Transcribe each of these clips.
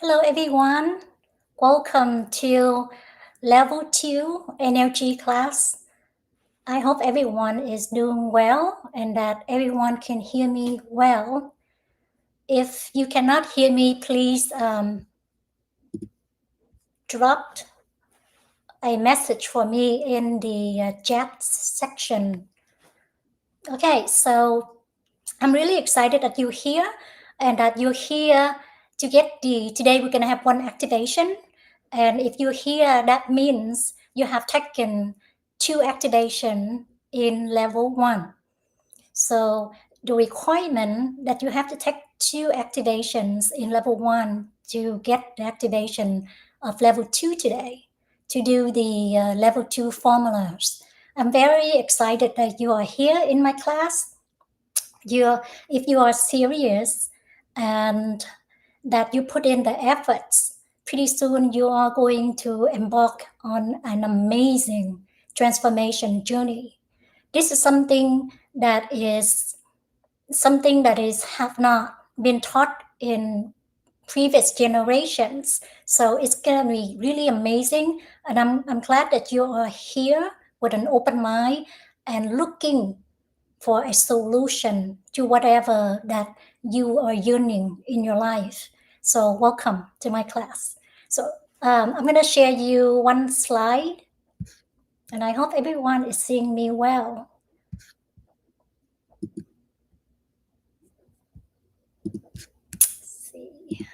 Hello everyone, welcome to level 2 energy class. I hope everyone is doing well and that everyone can hear me well. If you cannot hear me, please drop a message for me in the chat section. Okay, so I'm really excited that you're here and that you're here to get today we're going to have one activation. And if you're here, that means you have taken 2 activation in level 1. So the requirement that you have to take 2 activations in level 1 to get the activation of level 2 today, to do the level 2 formulas. I'm very excited that you are here in my class. If you are serious and that you put in the efforts, pretty soon you are going to embark on an amazing transformation journey. This is something that is have not been taught in previous generations. So it's gonna be really amazing, and I'm glad that you are here with an open mind and looking for a solution to whatever that you are yearning in your life. So welcome to my class. So I'm going to share you one slide, and I hope everyone is seeing me well. Let's see.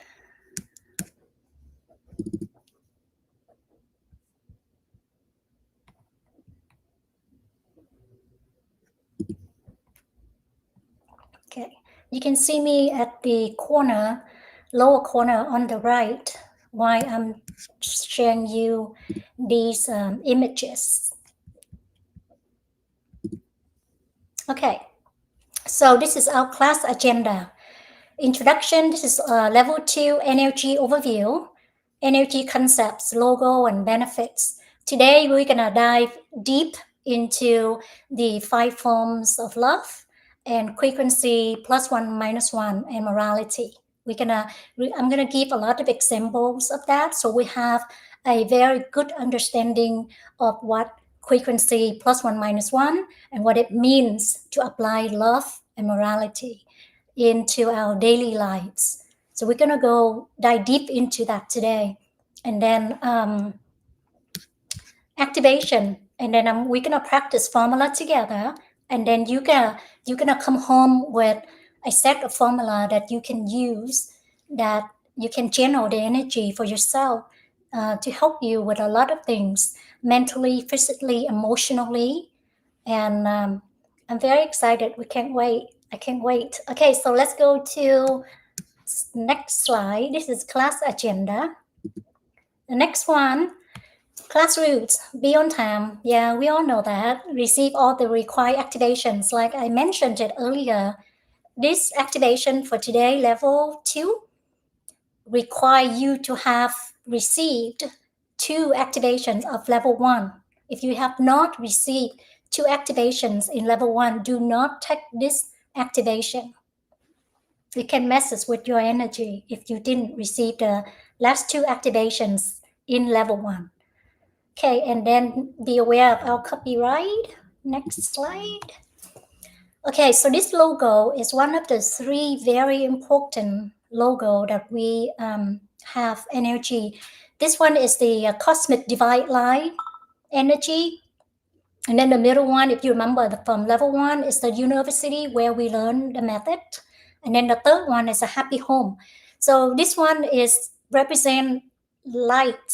Okay, you can see me at the corner, lower corner on the right, while I'm sharing you these images. Okay, so this is our class agenda. Introduction, this is level 2 energy overview, energy concepts, logo, and benefits. Today, we're going to dive deep into the 5 forms of love and frequency +1, -1, and morality. I'm going to give a lot of examples of that so we have a very good understanding of what frequency +1, -1 and what it means to apply love and morality into our daily lives. So we're gonna go dive deep into that today, and then activation, and then we're gonna practice formula together, and then you're gonna come home with a set of formula that you can use, that you can channel the energy for yourself to help you with a lot of things, mentally, physically, emotionally, and I'm very excited. We can't wait. I can't wait. Okay, so let's go to next slide. This is class agenda. The next one, class rules. Be on time. Yeah, we all know that. Receive all the required activations. Like I mentioned it earlier, this activation for today, level 2, require you to have received 2 activations of level 1. If you have not received 2 activations in level 1, do not take this activation. It can mess with your energy if you didn't receive the last 2 activations in level 1. Okay, and then be aware of our copyright. Next slide. Okay, so this logo is one of the 3 very important logo that we have energy. This one is the cosmic divide line energy. And then the middle one, if you remember from level 1, is the university where we learn the method. And then the third one is a happy home. So this one is represent light,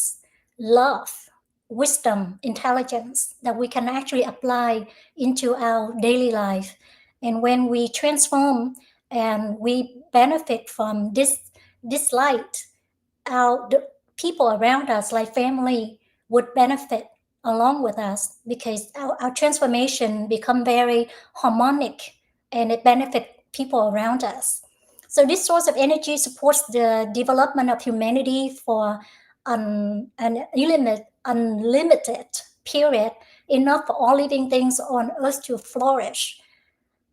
love, wisdom, intelligence that we can actually apply into our daily life. And when we transform and we benefit from this light, the people around us, like family, would benefit along with us because our transformation become very harmonic and it benefit people around us. So this source of energy supports the development of humanity for an unlimited period, enough for all living things on earth to flourish,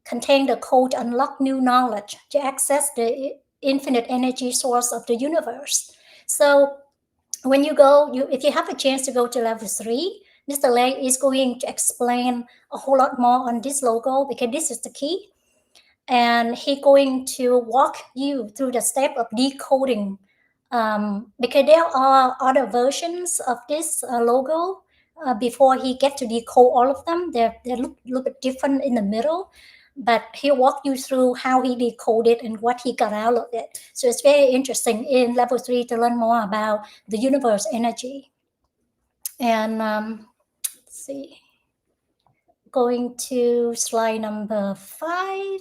contain the code to unlock new knowledge, to access the infinite energy source of the universe. So when you go, if you have a chance to go to level 3, Mr. Lei is going to explain a whole lot more on this logo, because this is the key. And he's going to walk you through the step of decoding, because there are other versions of this logo. Before he get to decode all of them, they look a little bit different in the middle, but he'll walk you through how he decoded and what he got out of it. So it's very interesting in level 3 to learn more about the universe energy. And let's see, going to slide number 5.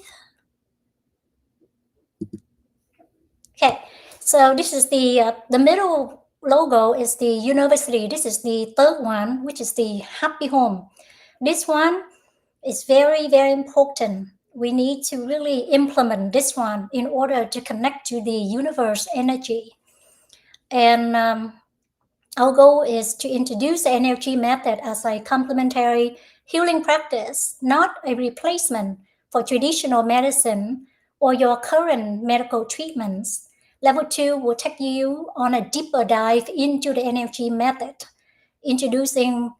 Okay, so this is the middle logo is the university. This is the third one, which is the happy home. This one is very, very important. We need to really implement this one in order to connect to the universe energy. And our goal is to introduce the energy method as a complementary healing practice, not a replacement for traditional medicine or your current medical treatments. Level 2 will take you on a deeper dive into the energy method, introducing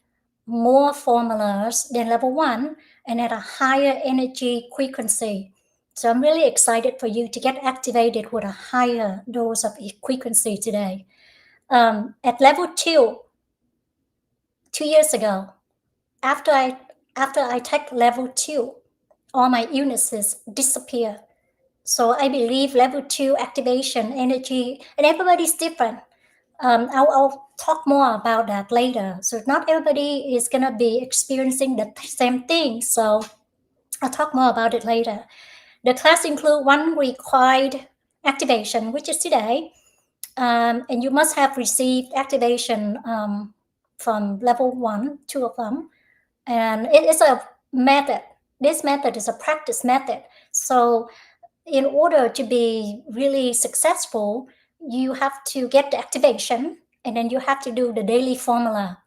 more formulas than level 1 and at a higher energy frequency. So I'm really excited for you to get activated with a higher dose of frequency today. At level 2 years ago, after I take level 2, all my illnesses disappear. So I believe level 2 activation energy, and everybody's different. I'll talk more about that later. So not everybody is gonna be experiencing the same thing. So I'll talk more about it later. The class include one required activation, which is today. And you must have received activation from level 1, 2 of them. And it is a method. This method is a practice method. So in order to be really successful, you have to get the activation, and then you have to do the daily formula.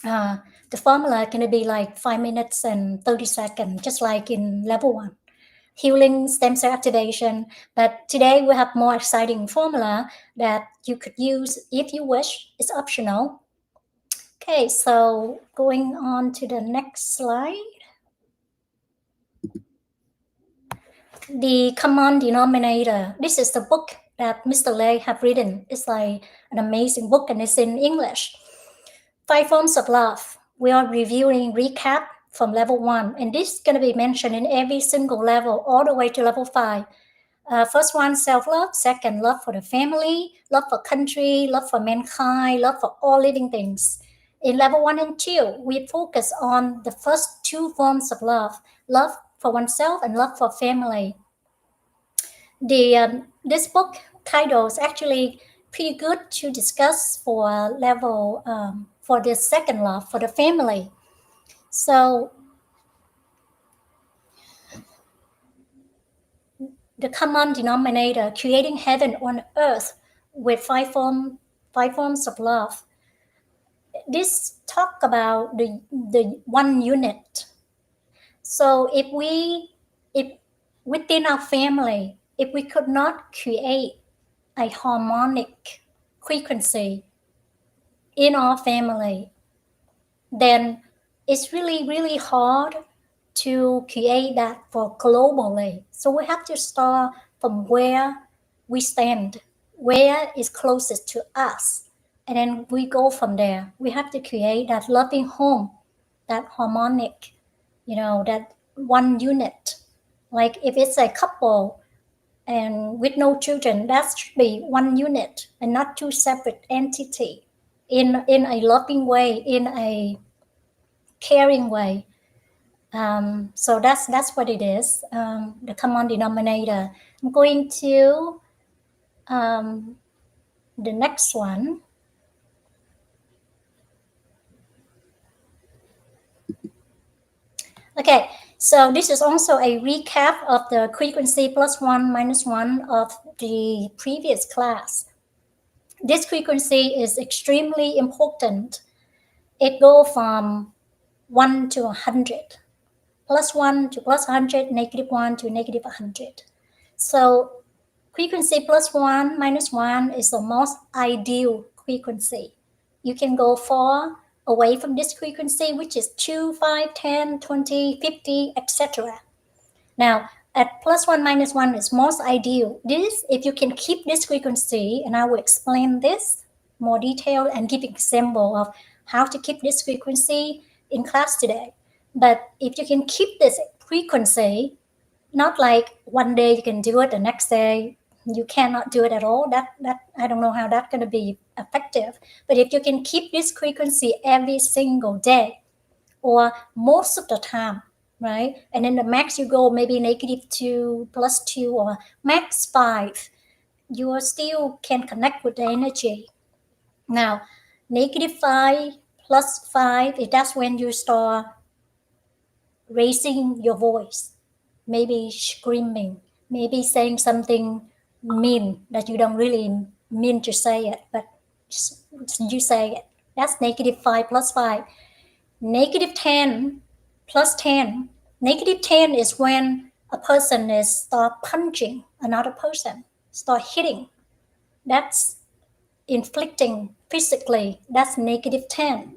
The formula can be like 5 minutes and 30 seconds, just like in level 1. Healing stem cell activation. But today we have more exciting formula that you could use if you wish. It's optional. Okay, so going on to the next slide. The common denominator. This is the book that Mr. Lei have written. It's like an amazing book, and it's in English. 5 forms of love. We are reviewing recap from level 1, and this is going to be mentioned in every single level all the way to level 5. First one, self-love. Second, love for the family, love for country, love for mankind, love for all living things. In level 1 and 2, we focus on the first 2 forms of love for oneself and love for family. This book title is actually pretty good to discuss for level for the second love, for the family. So the common denominator, creating heaven on earth with 5 forms of love. This talk about the one unit. So if within our family, if we could not create a harmonic frequency in our family, then it's really, really hard to create that for globally. So we have to start from where we stand, where is closest to us, and then we go from there. We have to create that loving home, that harmonic, that one unit. Like if it's a couple and with no children, that should be one unit and not 2 separate entities in a loving way, in a caring way. So that's what it is. The common denominator. I'm going to the next one. Okay, so this is also a recap of the frequency +1 -1 of the previous class. This frequency is extremely important. It goes from 1 to 100. +1 to +100, -1 to -100. So Frequency +1, -1 is the most ideal frequency. You can go far away from this frequency, which is 2, 5, 10, 20, 50, etc. Now, at +1, -1 is most ideal. This, if you can keep this frequency, and I will explain this more detail and give example of how to keep this frequency in class today. But if you can keep this frequency, not like one day you can do it, the next day you cannot do it at all. That I don't know how that's going to be effective. But if you can keep this frequency every single day, or most of the time, right? And then the max you go maybe -2, +2, or max 5, you still can connect with the energy. Now, -5 +5, that's when you start raising your voice, maybe screaming, maybe saying something mean that you don't really mean to say it, but you say it. That's -5 +5. -10 +10. -10 is when a person is start punching another person, start hitting. That's inflicting physically. That's -10.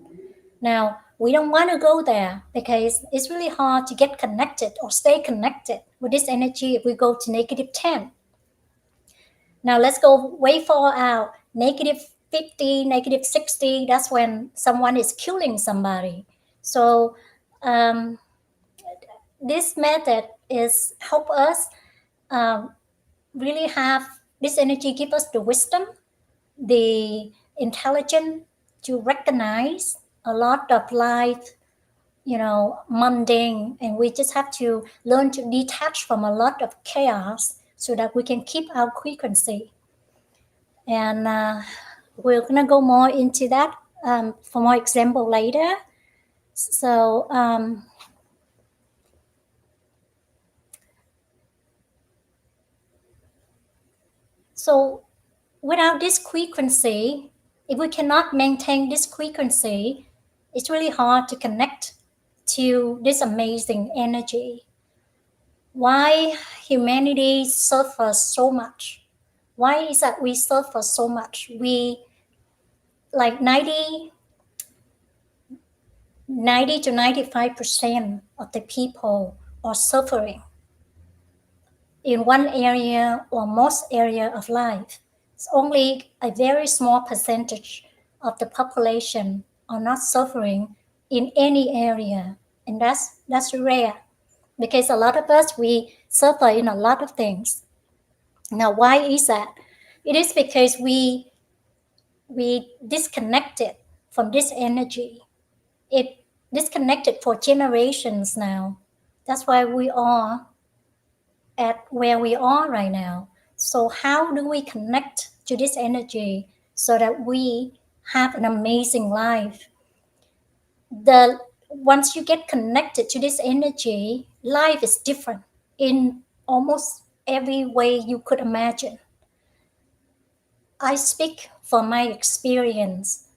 Now, we don't want to go there because it's really hard to get connected or stay connected with this energy if we go to -10. Now, let's go way far out. -50, -60, that's when someone is killing somebody. So, this method is help us really have this energy, give us the wisdom, the intelligence to recognize a lot of life, mundane, and we just have to learn to detach from a lot of chaos so that we can keep our frequency. And we're gonna go more into that for more example later. So without this frequency, if we cannot maintain this frequency, it's really hard to connect to this amazing energy. Why humanity suffers so much? Why is that we suffer so much? We, like 90 to 95% of the people are suffering in one area or most area of life. It's only a very small percentage of the population are not suffering in any area, and that's rare, because a lot of us, we suffer in a lot of things. Now, why is that? It is because we disconnected from this energy. It disconnected for generations now. That's why we are at where we are right now. So how do we connect to this energy so that we have an amazing life? Once you get connected to this energy, life is different in almost every way you could imagine. I speak from my experience.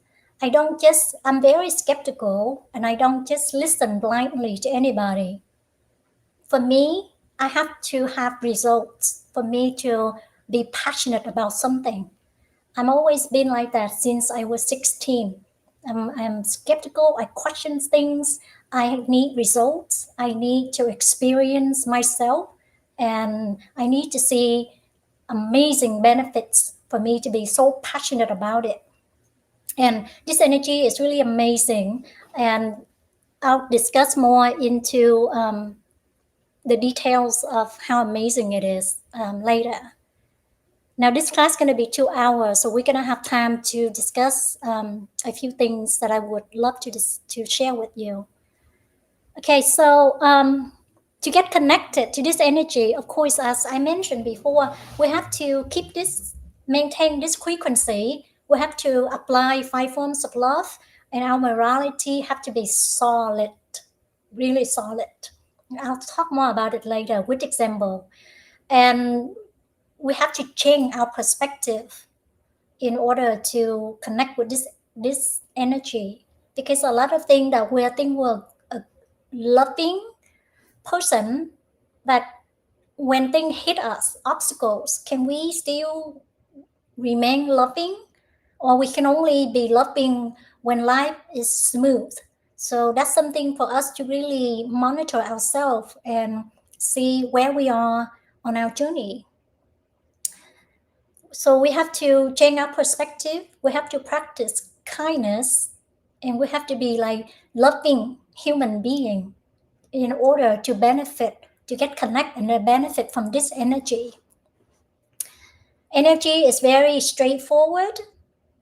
I'm very skeptical, and I don't just listen blindly to anybody. For me, I have to have results for me to be passionate about something. I've always been like that since I was 16. I'm skeptical, I question things, I need results, I need to experience myself, and I need to see amazing benefits for me to be so passionate about it. And this energy is really amazing, and I'll discuss more into the details of how amazing it is later. Now, this class is going to be 2 hours, so we're going to have time to discuss a few things that I would love to share with you. Okay, so to get connected to this energy, of course, as I mentioned before, we have to maintain this frequency. We have to apply 5 forms of love, and our morality have to be solid, really solid. I'll talk more about it later with example. And we have to change our perspective in order to connect with this energy, because a lot of things that we think we're a loving person, but when things hit us, obstacles, can we still remain loving? Or we can only be loving when life is smooth? So that's something for us to really monitor ourselves and see where we are on our journey. So we have to change our perspective. We have to practice kindness, and we have to be like loving human being in order to benefit, to get connect and benefit from this energy. Energy is very straightforward.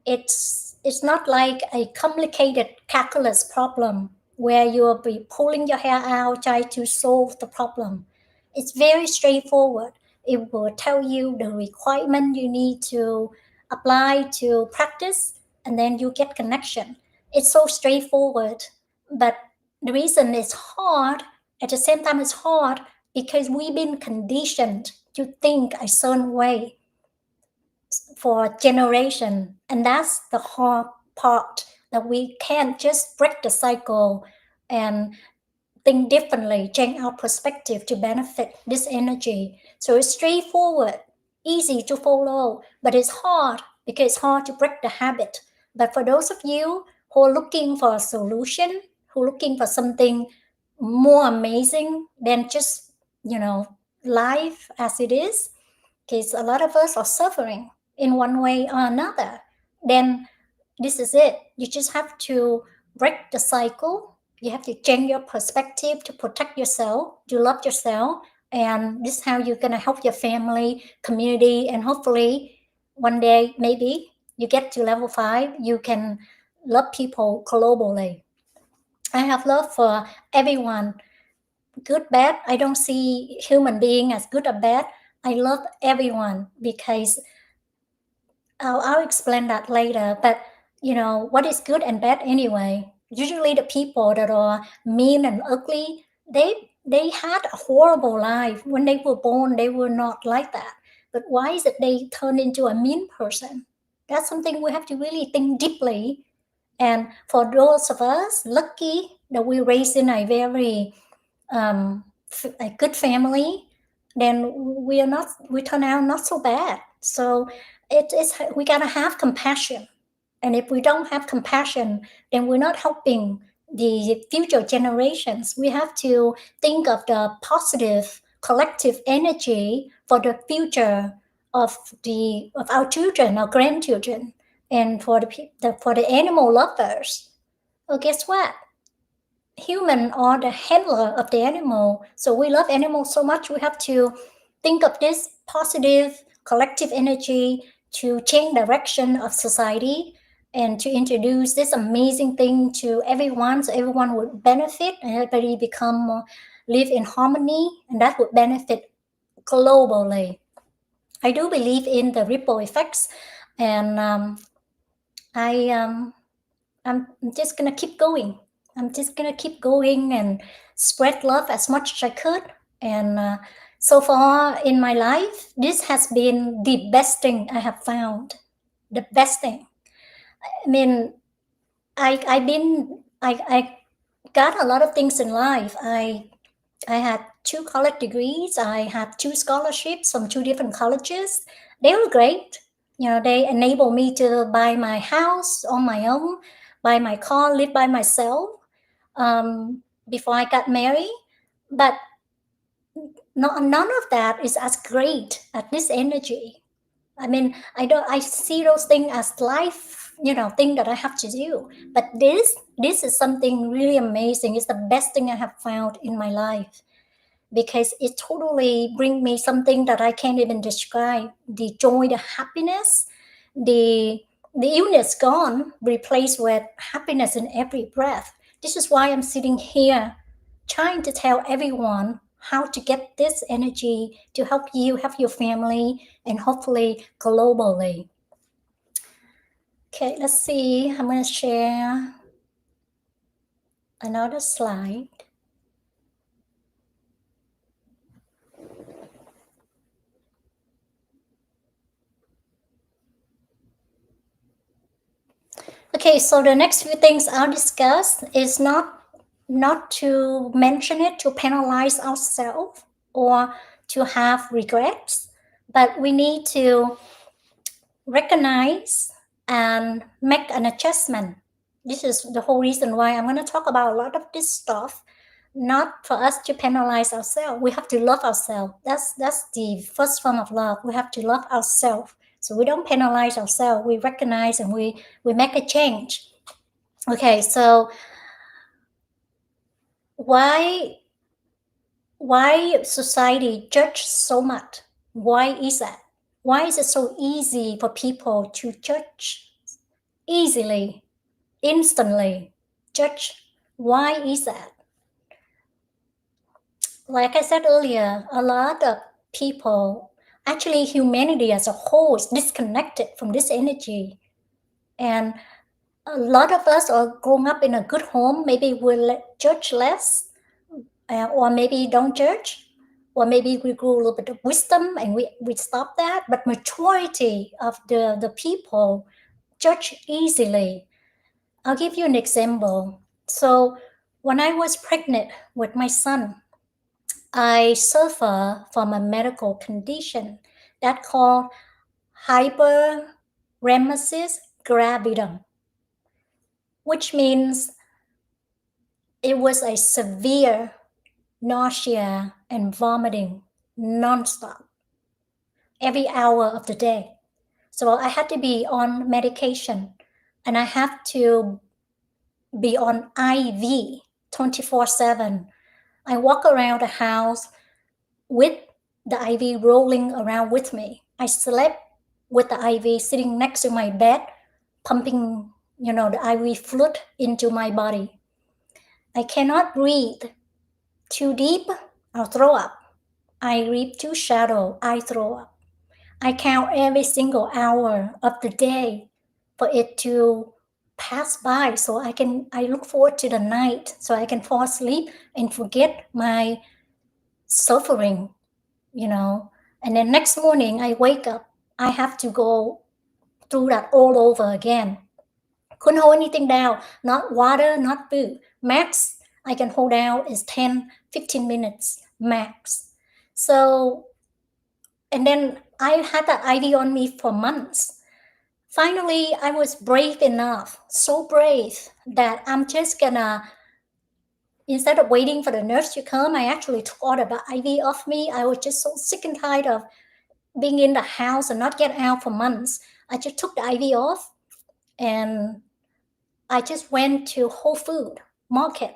It's not like a complicated calculus problem where you'll be pulling your hair out trying to solve the problem. It's very straightforward. It will tell you the requirement you need to apply to practice, and then you get connection. It's so straightforward, but the reason it's hard, at the same time it's hard, because we've been conditioned to think a certain way for generation, and that's the hard part, that we can't just break the cycle and think differently, change our perspective to benefit this energy. So it's straightforward, easy to follow, but it's hard because it's hard to break the habit. But for those of you who are looking for a solution, who are looking for something more amazing than just, life as it is, because a lot of us are suffering in one way or another, then this is it. You just have to break the cycle. You have to change your perspective to protect yourself, to love yourself. And this is how you're going to help your family, community, and hopefully one day, maybe you get to level 5, you can love people globally. I have love for everyone, good, bad. I don't see human being as good or bad. I love everyone because I'll explain that later. But what is good and bad anyway? Usually, the people that are mean and ugly, they had a horrible life when they were born. They were not like that. But why is it they turn into a mean person? That's something we have to really think deeply. And for those of us lucky that we raised in a very a good family, then we turn out not so bad. So it is, we gotta have compassion, and if we don't have compassion, then we're not helping the future generations. We have to think of the positive collective energy for the future of our children, our grandchildren, and for the animal lovers. Well, guess what? Human are the handler of the animal. So we love animals so much, we have to think of this positive collective energy to change direction of society and to introduce this amazing thing to everyone, so everyone would benefit and everybody become live in harmony, and that would benefit globally. I do believe in the ripple effects, and I'm just gonna keep going. I'm just gonna keep going and spread love as much as I could. And so far in my life, this has been the best thing I have found. The best thing. I mean, I got a lot of things in life. I had 2 college degrees. I had 2 scholarships from 2 different colleges. They were great. They enabled me to buy my house on my own, buy my car, live by myself before I got married. But none of that is as great as this energy. I mean, I see those things as life, thing that I have to do. But this is something really amazing. It's the best thing I have found in my life, because it totally brings me something that I can't even describe. The joy, the happiness, the illness gone, replaced with happiness in every breath. This is why I'm sitting here trying to tell everyone how to get this energy to help you, help your family, and hopefully globally. Okay, let's see. I'm going to share another slide. Okay, so the next few things I'll discuss is not to mention it to penalize ourselves or to have regrets, but we need to recognize and make an adjustment. This is the whole reason why I'm going to talk about a lot of this stuff, not for us to penalize ourselves. We have to love ourselves. That's the first form of love. We have to love ourselves. So we don't penalize ourselves. We recognize and we make a change. Okay, so why society judge so much? Why is that? Why is it so easy for people to judge easily, instantly judge? Why is that? Like I said earlier, a lot of people, actually humanity as a whole, is disconnected from this energy. And a lot of us are growing up in a good home. Maybe we'll judge less, or maybe don't judge, or maybe we grew a little bit of wisdom and we stop that. But majority of the people judge easily. I'll give you an example. So when I was pregnant with my son, I suffer from a medical condition that called hyperemesis gravidum, which means it was a severe nausea and vomiting nonstop every hour of the day. So I had to be on medication, and I have to be on IV 24/7. I walk around the house with the IV rolling around with me. I slept with the IV sitting next to my bed, pumping, the IV fluid into my body. I cannot breathe too deep, I'll throw up. I breathe too shallow, I throw up. I count every single hour of the day for it to pass by, so I look forward to the night so I can fall asleep and forget my suffering, and then next morning I wake up, I have to go through that all over again. Couldn't hold anything down, not water, not food. Max I can hold down is 10-15 minutes max. So, and then I had that IV on me for months. Finally, I was brave enough, so brave, that I'm just gonna, instead of waiting for the nurse to come, I actually took all the IV off me. I was just so sick and tired of being in the house and not get out for months. I just took the IV off and I just went to Whole Food Market.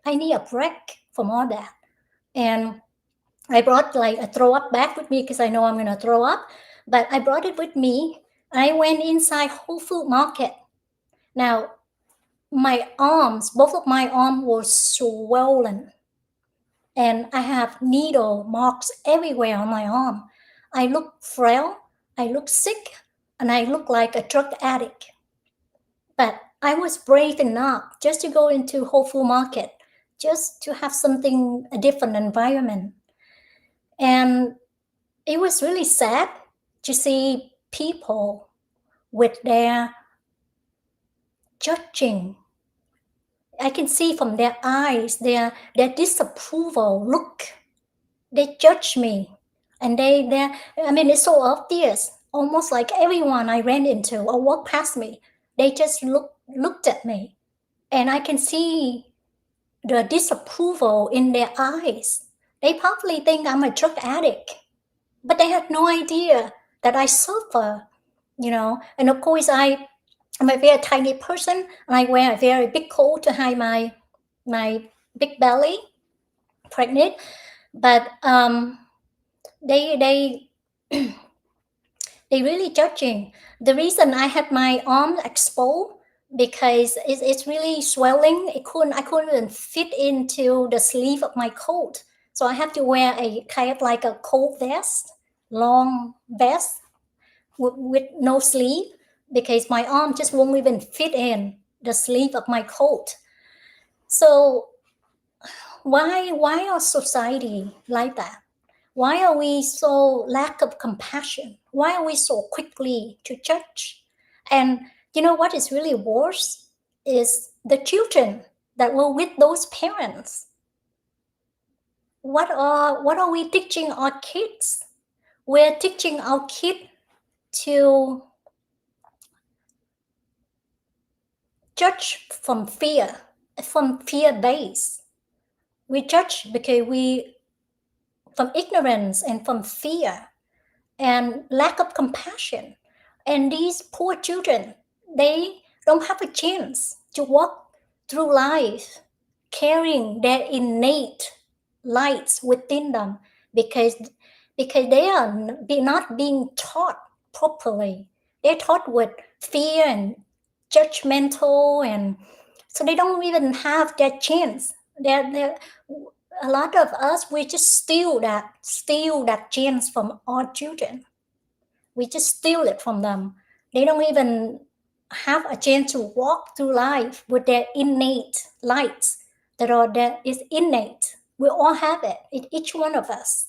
I need a break from all that. And I brought like a throw up bag with me because I know I'm going to throw up. But I brought it with me. I went inside Whole Food Market. Now, my arms, both of my arms were swollen. And I have needle marks everywhere on my arm. I look frail, I look sick, and I look like a drug addict. But I was brave enough just to go into Whole Food Market, just to have something, a different environment. And it was really sad to see people with their judging. I can see from their eyes, their disapproval look. They judge me. And it's so obvious. Almost like everyone I ran into or walked past me, they just looked at me. And I can see the disapproval in their eyes. They probably think I'm a drug addict, but they have no idea that I suffer, And of course, I'm a very tiny person, and I wear a very big coat to hide my big belly, pregnant. But they they really judging. The reason I had my arm exposed because it's really swelling. I couldn't even fit into the sleeve of my coat, so I have to wear a kind of like a coat vest, long vest with no sleeve, because my arm just won't even fit in the sleeve of my coat. So why our society like that? Why are we so lack of compassion? Why are we so quickly to judge? And you know what is really worse is the children that were with those parents. what are we teaching our kids? We're teaching our kids to judge from fear base. We judge because from ignorance and from fear and lack of compassion. And these poor children, they don't have a chance to walk through life carrying their innate lights within them because they are not being taught properly. They're taught with fear and judgmental, and so they don't even have that chance. They're a lot of us, we just steal that chance from our children. We just steal it from them. They don't even have a chance to walk through life with their innate lights that is innate. We all have it in each one of us.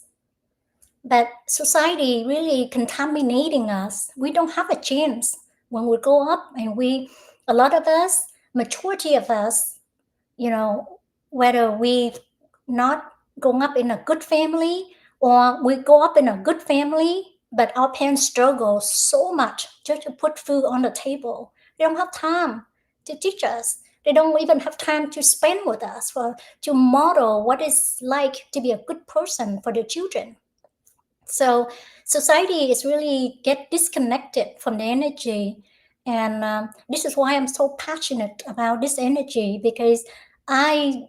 But society really contaminating us. We don't have a chance when we grow up, and a lot of us, majority of us, whether we not grown up in a good family or we grow up in a good family, but our parents struggle so much just to put food on the table. They don't have time to teach us. They don't even have time to spend with us to model what it's like to be a good person for their children. So society is really get disconnected from the energy, and this is why I'm so passionate about this energy, because I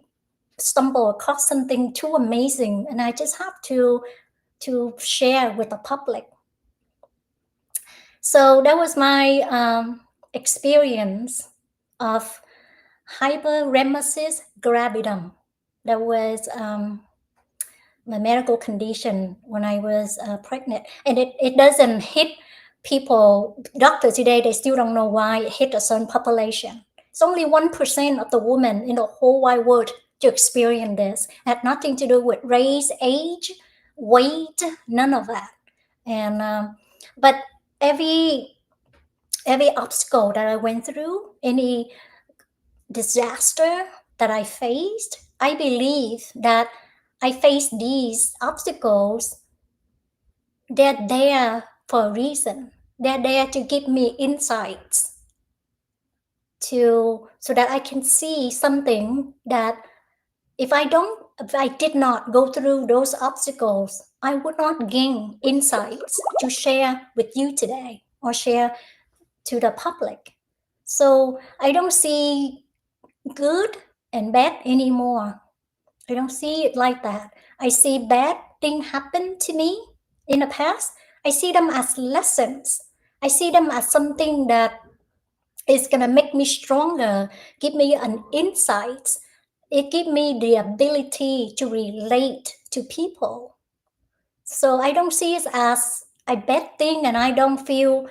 stumble across something too amazing, and I just have to share with the public. So that was my experience of hyperemesis gravidum. That was my medical condition when I was pregnant, and it doesn't hit people. Doctors today, they still don't know why it hit a certain population. It's only 1% of the women in the whole wide world to experience this. It had nothing to do with race, age, weight, none of that. And but every obstacle that I went through, any disaster that I faced, I believe that I faced these obstacles. They're there for a reason. They're there to give me insights so that I can see something that if I did not go through those obstacles, I would not gain insights to share with you today or share to the public. So I don't see good and bad anymore. I don't see it like that. I see bad things happen to me in the past. I see them as lessons. I see them as something that is gonna make me stronger, give me an insight. It give me the ability to relate to people. So I don't see it as a bad thing, and I don't feel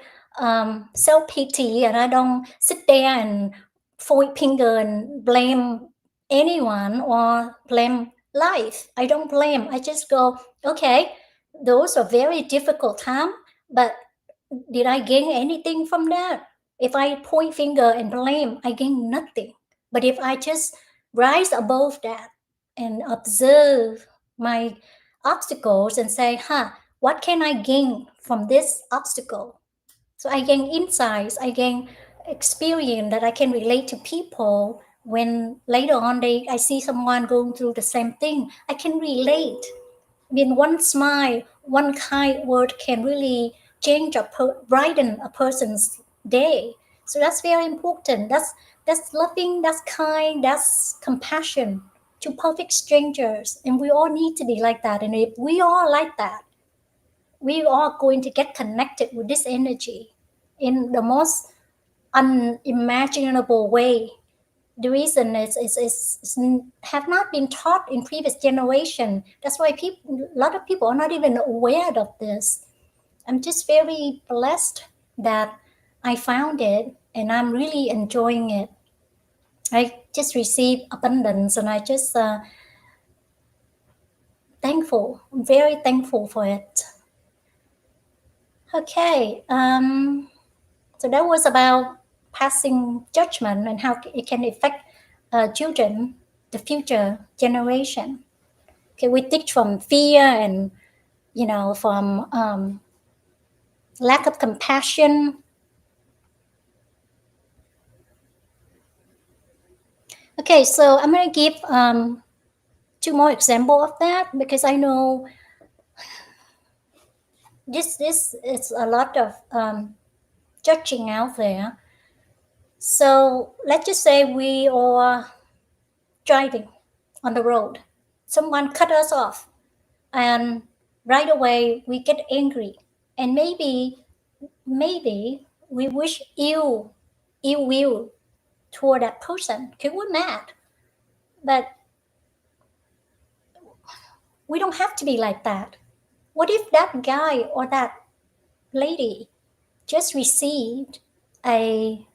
self pity, and I don't sit there and point finger and blame anyone or blame life. I don't blame. I just go, okay, those are very difficult time, but did I gain anything from that? If I point finger and blame, I gain nothing. But if I just rise above that and observe my obstacles and say, what can I gain from this obstacle? So I gain insights, I gain experience that I can relate to people. When later on I see someone going through the same thing, I can relate. I mean, one smile, one kind word can really brighten a person's day. So that's very important. That's loving, that's kind, that's compassion to perfect strangers, and we all need to be like that. And if we are like that, we are going to get connected with this energy in the most unimaginable way. The reason is have not been taught in previous generation. That's why a lot of people are not even aware of this. I'm just very blessed that I found it, and I'm really enjoying it. I just received abundance, and I just thankful. I'm very thankful for it. Okay, so that was about passing judgment and how it can affect children, the future generation. Okay, we teach from fear and from lack of compassion. Okay, so I'm going to give 2 more examples of that, because I know this is a lot of judging out there. So let's just say we are driving on the road. Someone cut us off, and right away we get angry, and maybe we wish ill will toward that person, because we're mad. But we don't have to be like that. What if that guy or that lady just received a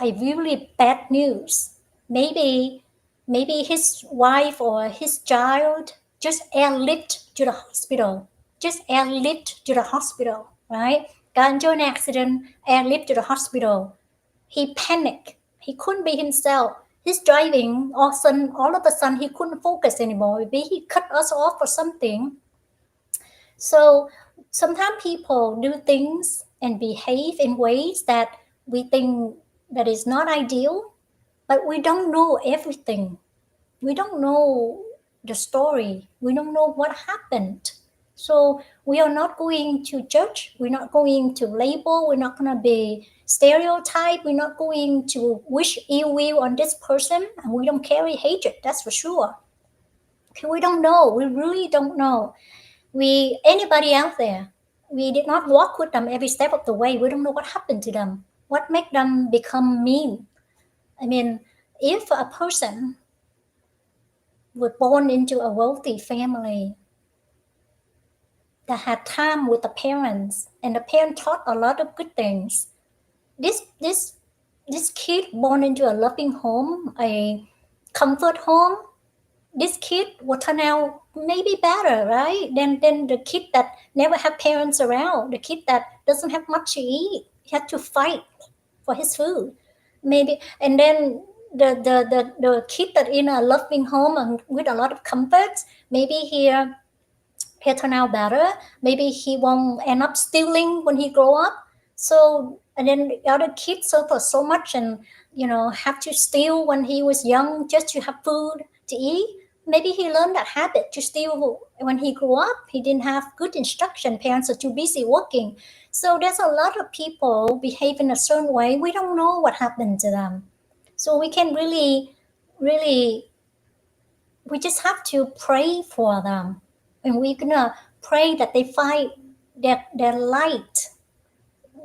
really bad news? Maybe his wife or his child just airlift to the hospital. Right? Got into an accident, airlift to the hospital. He panicked. He couldn't be himself. He's driving. All of a sudden, he couldn't focus anymore. Maybe he cut us off or something. So sometimes people do things and behave in ways that we think that is not ideal, but we don't know everything. We don't know the story. We don't know what happened. So we are not going to judge. We're not going to label. We're not going to be stereotype. We're not going to wish ill will on this person. And we don't carry hatred. That's for sure. Okay, we don't know. We really don't know. Anybody out there, we did not walk with them every step of the way. We don't know what happened to them. What made them become mean? I mean, if a person was born into a wealthy family that had time with the parents, and the parents taught a lot of good things, this kid born into a loving home, a comfort home, this kid will turn out maybe better, right? Than the kid that never have parents around, the kid that doesn't have much to eat, he had to fight for his food, maybe. And then the kid that in a loving home and with a lot of comforts, maybe he'll turn out better. Maybe he won't end up stealing when he grow up. So, and then the other kids suffer so much and have to steal when he was young just to have food to eat. Maybe he learned that habit to steal when he grew up. He didn't have good instruction. Parents are too busy working. So there's a lot of people behave in a certain way. We don't know what happened to them. So we can really, we just have to pray for them. And we're gonna pray that they find their light,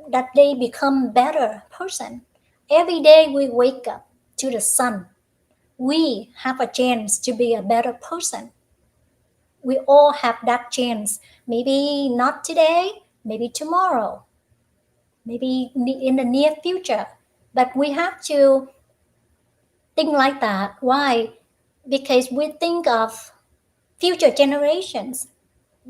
that they become better person. Every day we wake up to the sun, we have a chance to be a better person. We all have that chance. Maybe not today, maybe tomorrow, maybe in the near future. But we have to think like that. Why? Because we think of future generations,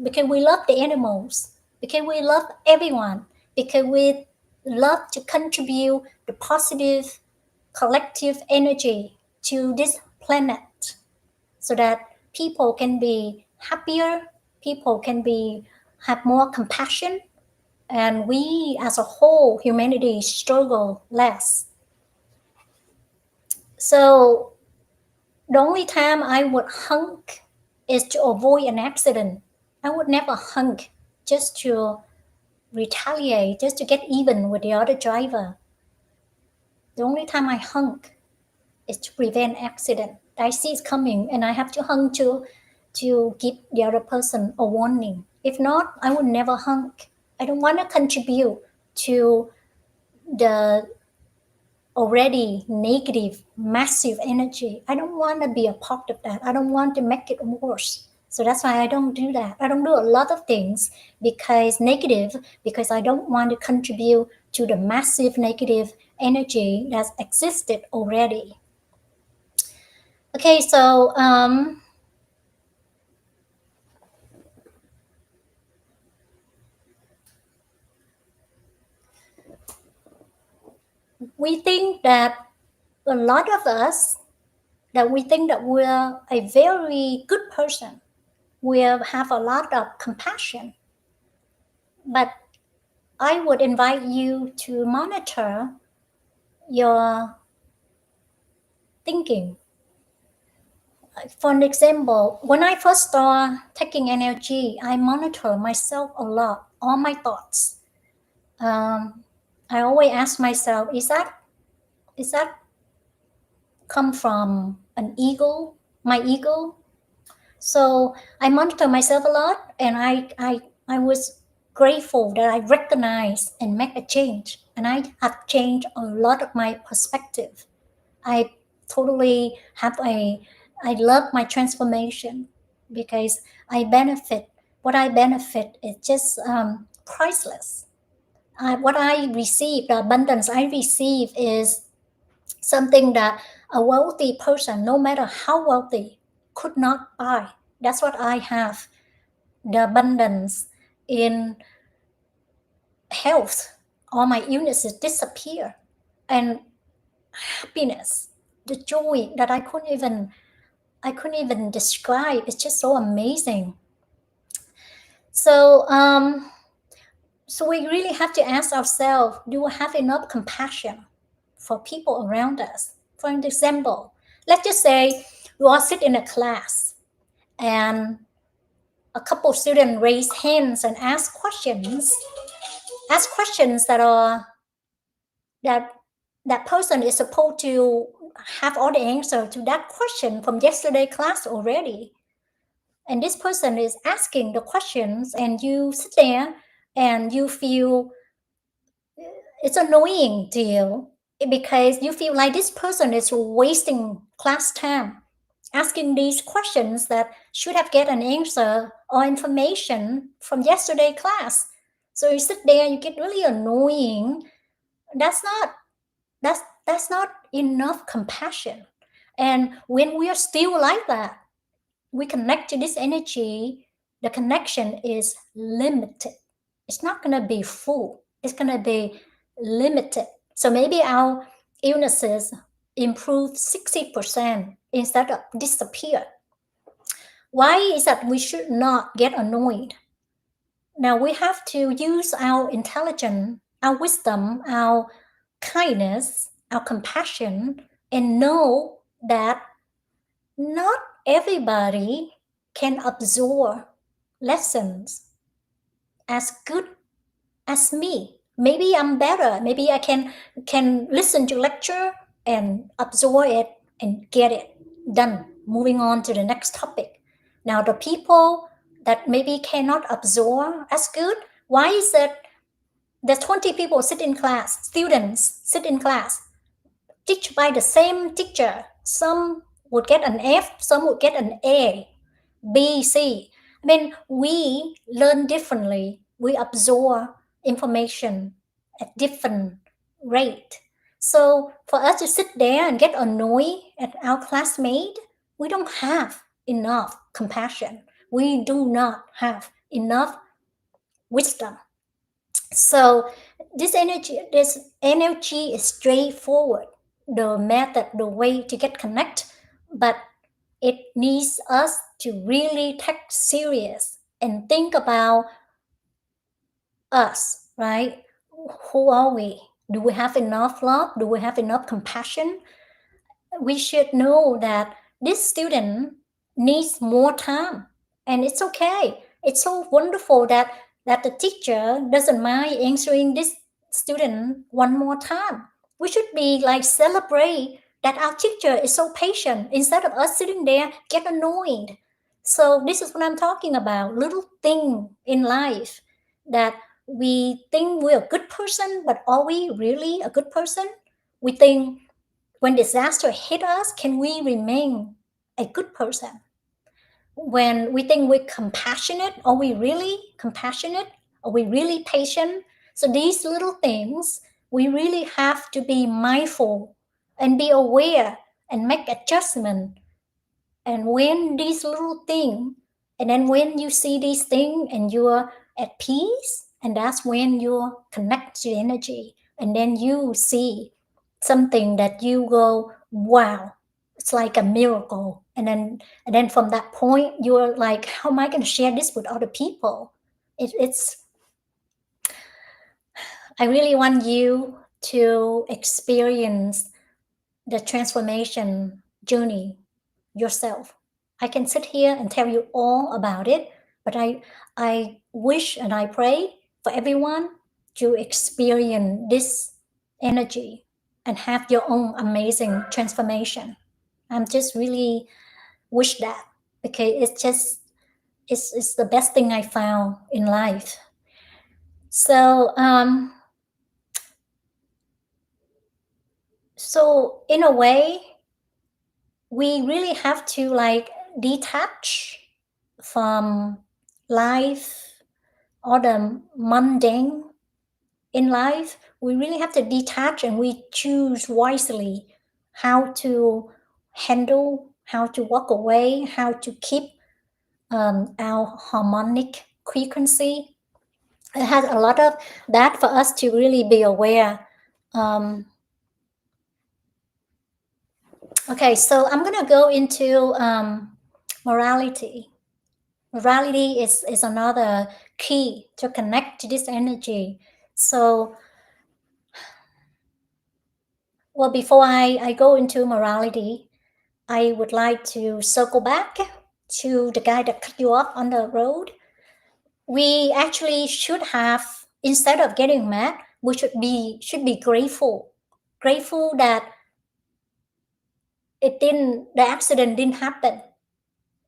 because we love the animals, because we love everyone, because we love to contribute the positive collective energy to this planet, so that people can be happier, people can have more compassion, and we as a whole humanity struggle less. So the only time I would honk is to avoid an accident. I would never honk just to retaliate, just to get even with the other driver. The only time I honk is to prevent accident. I see it's coming and I have to honk to give the other person a warning. If not, I would never honk. I don't want to contribute to the already negative, massive energy. I don't want to be a part of that. I don't want to make it worse. So that's why I don't do that. I don't do a lot of things because I don't want to contribute to the massive negative energy that's existed already. Okay, so we think that a lot of us that we think that we're a very good person. We have a lot of compassion. But I would invite you to monitor your thinking. For an example, when I first started taking energy, I monitor myself a lot, all my thoughts. I always ask myself, is that come from an ego, my ego? So I monitor myself a lot, and I was grateful that I recognize and make a change, and I have changed a lot of my perspective. I totally I love my transformation because what I benefit is just priceless. What I receive, the abundance I receive is something that a wealthy person, no matter how wealthy, could not buy. That's what I have. The abundance in health, all my illnesses disappear, and happiness, the joy that I couldn't even describe. It's just so amazing. So so we really have to ask ourselves, do we have enough compassion for people around us? For example, let's just say we all sit in a class and a couple of students raise hands and ask questions that that person is supposed to have all the answer to that question from yesterday class already. And this person is asking the questions, and you sit there and you feel it's annoying to you because you feel like this person is wasting class time asking these questions that should have get an answer or information from yesterday class. So you sit there, you get really annoying. That's not enough compassion. And when we are still like that, we connect to this energy, the connection is limited. It's not going to be full, it's going to be limited. So maybe our illnesses improve 60% instead of disappear. Why is that we should not get annoyed? Now we have to use our intelligence, our wisdom, our kindness, our compassion, and know that not everybody can absorb lessons as good as me. Maybe I'm better. Maybe I can listen to lecture and absorb it and get it done. Moving on to the next topic. Now the people that maybe cannot absorb as good, why is it that 20 people sit in class, students sit in class, teach by the same teacher? Some would get an F, some would get an A, B, C. I mean, we learn differently. We absorb information at different rate. So for us to sit there and get annoyed at our classmate, we don't have enough compassion. We do not have enough wisdom. So this energy is straightforward, the method, the way to get connect, but it needs us to really take serious and think about us, right? Who are we? Do we have enough love? Do we have enough compassion? We should know that this student needs more time, and it's okay. It's so wonderful that the teacher doesn't mind answering this student one more time. We should be like celebrate that our teacher is so patient instead of us sitting there get annoyed. So this is what I'm talking about, little thing in life that we think we're a good person, but are we really a good person? We think when disaster hit us, can we remain a good person? When we think we're compassionate, are we really compassionate? Are we really patient? So these little things, we really have to be mindful and be aware and make adjustment. And when these little things, and then when you see these things and you're at peace, and that's when you connect to energy, and then you see something that you go, wow, It's like a miracle. And then from that point, you're like, how am I going to share this with other people? I really want you to experience the transformation journey yourself. I can sit here and tell you all about it, but I wish and I pray for everyone to experience this energy and have your own amazing transformation. I'm just really wish that, because it's the best thing I found in life. So so in a way, we really have to like detach from life or the mundane in life. We really have to detach, and we choose wisely how to handle, how to walk away, how to keep our harmonic frequency. It has a lot of that for us to really be aware. Okay, so I'm gonna go into morality. Morality is another key to connect to this energy. So, well, before I go into morality, I would like to circle back to the guy that cut you off on the road. We actually should have, instead of getting mad, we should be grateful. Grateful that the accident didn't happen,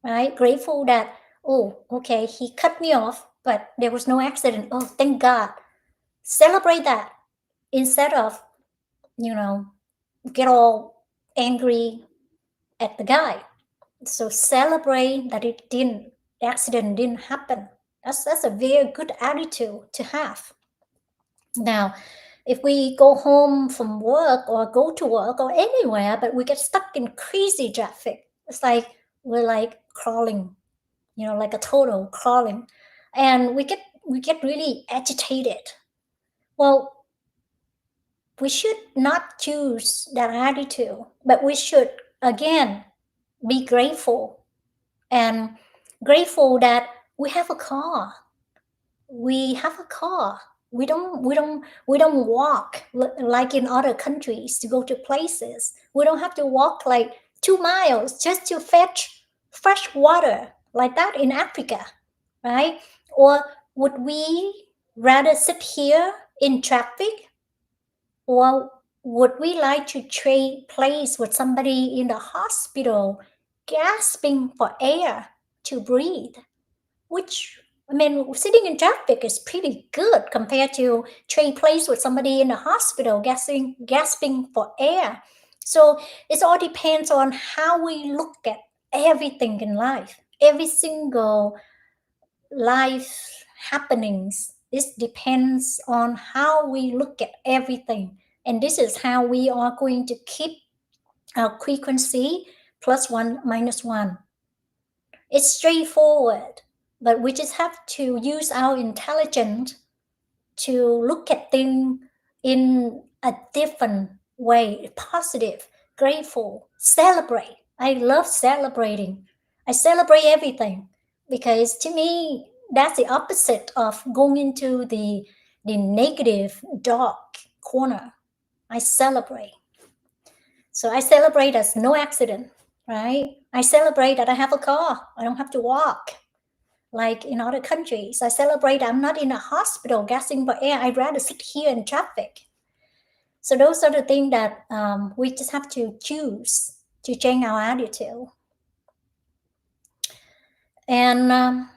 right? Grateful that, oh, okay, he cut me off, but there was no accident. Oh, thank God. Celebrate that instead of, get all angry at the guy. So celebrate that the accident didn't happen. That's a very good attitude to have. Now, if we go home from work or go to work or anywhere, but we get stuck in crazy traffic, it's like we're like crawling, like a turtle crawling, and we get really agitated. Well, we should not choose that attitude, but we should again be grateful, and grateful that we have a car. We have a car. We don't walk like in other countries to go to places. We don't have to walk like 2 miles just to fetch fresh water like that in Africa, right? Or would we rather sit here in traffic, or would we like to trade place with somebody in the hospital gasping for air to breathe? Which, I mean, sitting in traffic is pretty good compared to trade place with somebody in the hospital gasping for air. So it all depends on how we look at everything in life. Every single life happenings. This depends on how we look at everything. And this is how we are going to keep our frequency +1, -1. It's straightforward, but we just have to use our intelligence to look at things in a different way, positive, grateful, celebrate. I love celebrating. I celebrate everything, because to me, that's the opposite of going into the negative, dark corner. I celebrate. So I celebrate as no accident, right? I celebrate that I have a car. I don't have to walk like in other countries. I celebrate I'm not in a hospital gasping for air. I'd rather sit here in traffic. So those are the things that we just have to choose to change our attitude. And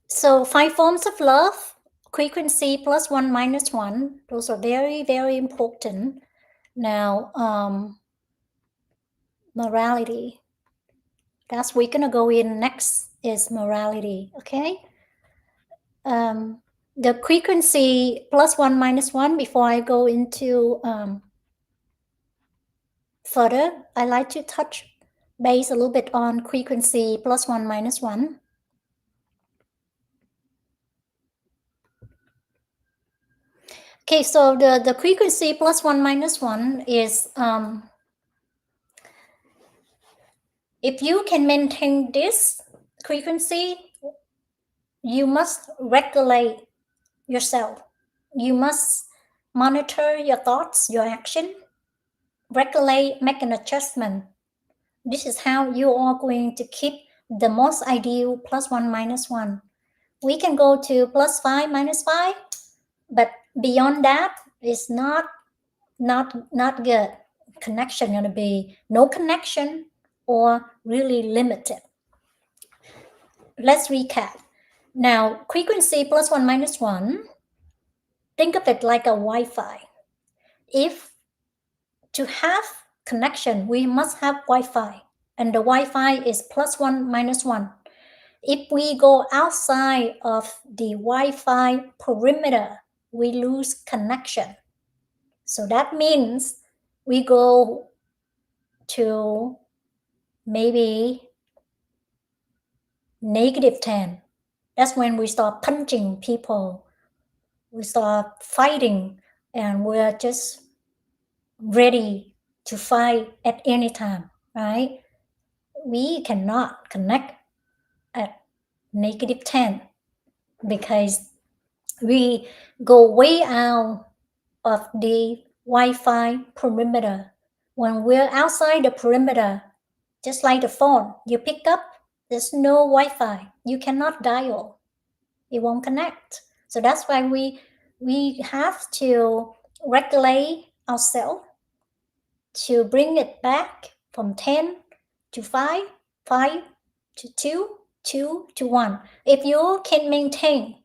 so 5 forms of love, frequency +1, -1. Those are very, very important. Now, morality. That's we're gonna go in next is morality, okay? The frequency +1, -1, before I go into further, I like to touch base a little bit on frequency +1, -1. Okay, so the frequency plus 1 minus 1 is if you can maintain this frequency, you must regulate yourself. You must monitor your thoughts, your action, regulate, make an adjustment. This is how you are going to keep the most ideal plus 1 minus 1. We can go to plus 5 minus 5, but beyond that is not good. Connection going to be no connection or really limited. Let's recap. Now, frequency plus 1 minus 1, think of it like a Wi-Fi. If to have connection, we must have Wi-Fi, and the Wi-Fi is plus 1 minus 1. If we go outside of the Wi-Fi perimeter, we lose connection. So that means we go to maybe -10. That's when we start punching people. We start fighting, and we're just ready to fight at any time, right? We cannot connect at -10 because we go way out of the Wi-Fi perimeter. When we're outside the perimeter, just like the phone, you pick up, there's no Wi-Fi. You cannot dial. It won't connect. So that's why we have to regulate ourselves to bring it back from 10 to 5, 5 to 2, 2 to 1. If you can maintain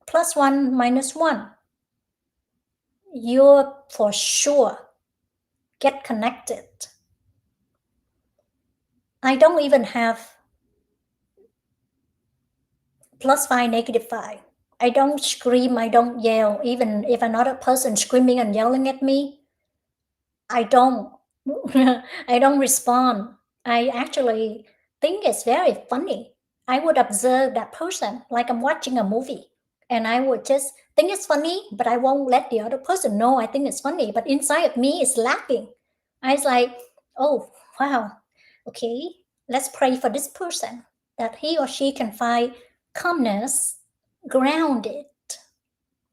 plus 1 minus 1, you're for sure get connected. I don't even have plus 5, -5. I don't scream, I don't yell. Even if another person screaming and yelling at me, I don't I don't respond. I actually think it's very funny. I would observe that person like I'm watching a movie, and I would just think it's funny, but I won't let the other person know I think it's funny. But inside of me is laughing. I was like, oh wow, okay, let's pray for this person that he or she can find calmness, grounded,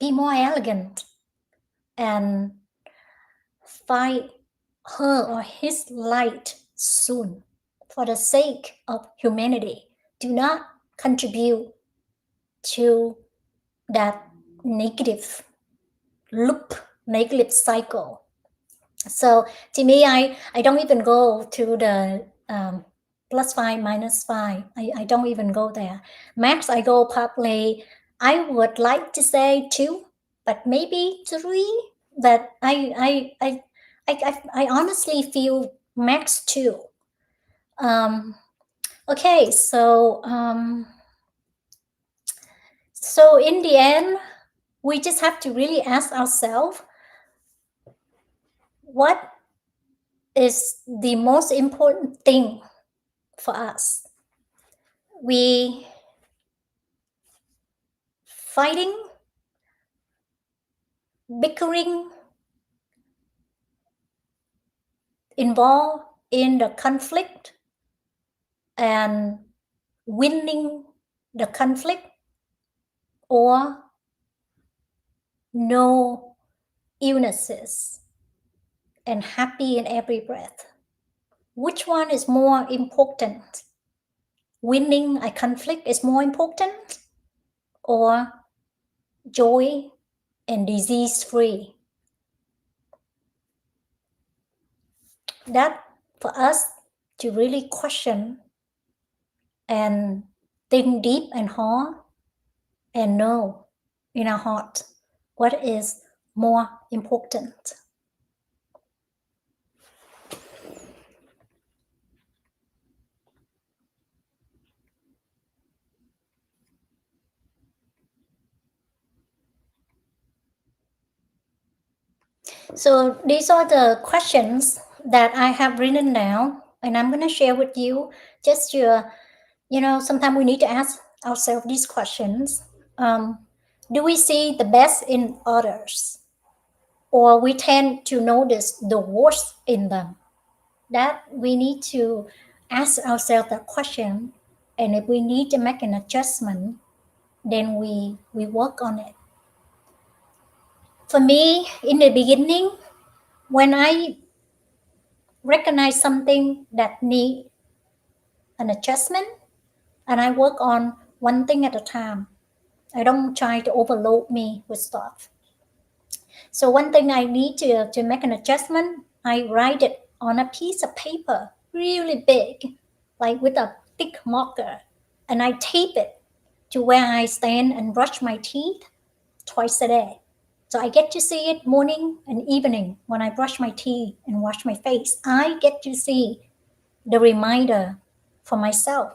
be more elegant, and find her or his light soon. For the sake of humanity, do not contribute to that negative loop, negative cycle. So to me, I don't even go to the plus 5 minus 5. I don't even go there. Max, I go probably, I would like to say 2, but maybe 3. But I honestly feel max 2. Okay, so in the end, we just have to really ask ourselves, what is the most important thing for us? We fighting, bickering, involved in the conflict and winning the conflict, or no illnesses and happy in every breath? Which one is more important? Winning a conflict is more important, or joy and disease free? That for us to really question and think deep and hard and know in our heart what is more important. So these are the questions that I have written down, and I'm going to share with you. Just sometimes we need to ask ourselves these questions. Do we see the best in others, or we tend to notice the worst in them? That we need to ask ourselves that question, and if we need to make an adjustment, then we work on it. For me, in the beginning, when I recognize something that need an adjustment, and I work on one thing at a time, I don't try to overload me with stuff. So one thing I need to make an adjustment, I write it on a piece of paper, really big, like with a thick marker, and I tape it to where I stand and brush my teeth twice a day. So I get to see it morning and evening when I brush my teeth and wash my face. I get to see the reminder for myself.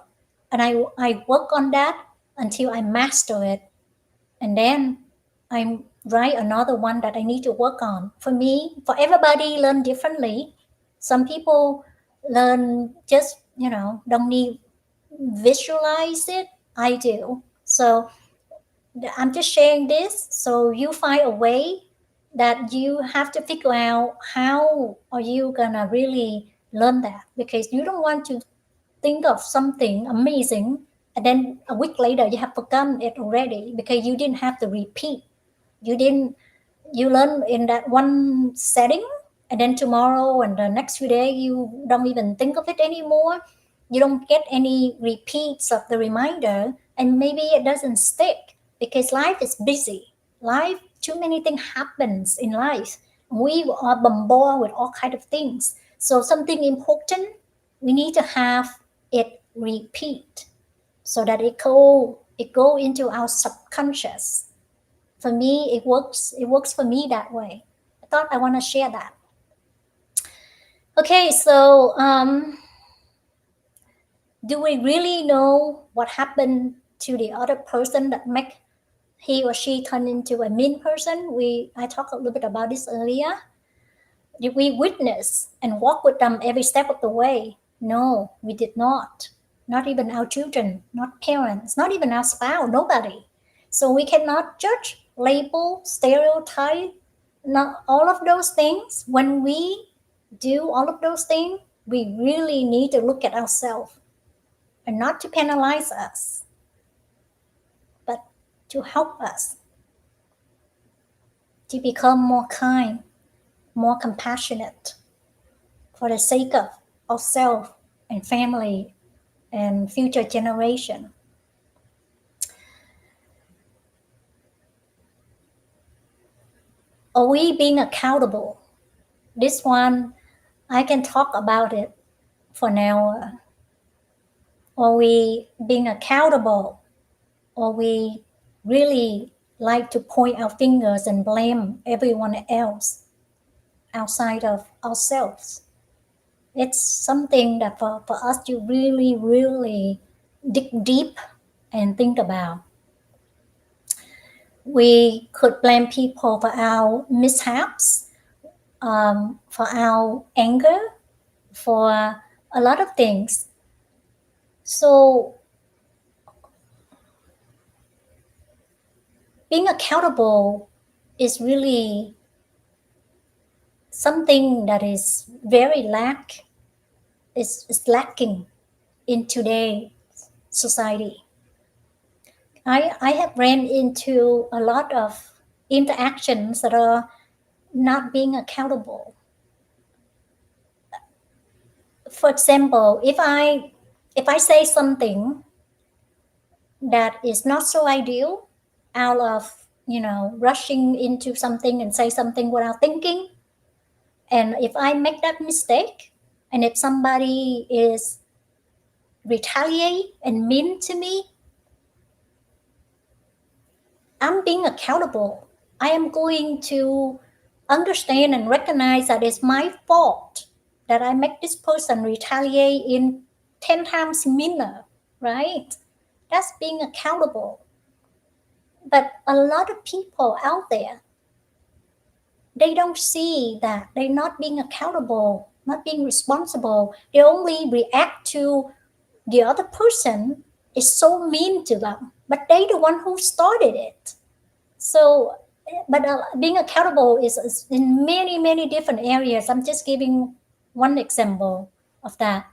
And I work on that until I master it. And then I write another one that I need to work on. For me, for everybody learn differently. Some people learn just, don't need visualize it. I do. So I'm just sharing this so you find a way that you have to figure out how are you gonna really learn that, because you don't want to think of something amazing and then a week later you have forgotten it already because you didn't have to repeat. You didn't you learn in that one setting, and then tomorrow and the next few days you don't even think of it anymore. You don't get any repeats of the reminder, and maybe it doesn't stick because life is busy. Life, too many things happens in life. We are bombarded with all kind of things, so something important, we need to have it repeat so that it go into our subconscious. For me, it works for me that way. I thought I want to share that. Okay, so do we really know what happened to the other person that make he or she turn into a mean person? I talked a little bit about this earlier. Did we witness and walk with them every step of the way? No, we did not. Not even our children, not parents, not even our spouse, nobody. So we cannot judge, label, stereotype, not all of those things. When we do all of those things, we really need to look at ourselves and not to penalize us, but to help us to become more kind, more compassionate for the sake of ourselves and family and future generation. Are we being accountable? This one, I can talk about it for now. Are we being accountable? Or we really like to point our fingers and blame everyone else outside of ourselves? It's something that for us to really, really dig deep and think about. We could blame people for our mishaps, for our anger, for a lot of things. So being accountable is really something that is very is lacking in today's society. I have ran into a lot of interactions that are not being accountable. For example, if I say something that is not so ideal, out of rushing into something and say something without thinking, and if I make that mistake, and if somebody is retaliate and mean to me, I'm being accountable. I am going to understand and recognize that it's my fault that I make this person retaliate in 10 times meaner, right? That's being accountable. But a lot of people out there, they don't see that they're not being accountable, not being responsible. They only react to the other person is so mean to them, but they the one who started it. So, but being accountable is in many, many different areas. I'm just giving one example of that.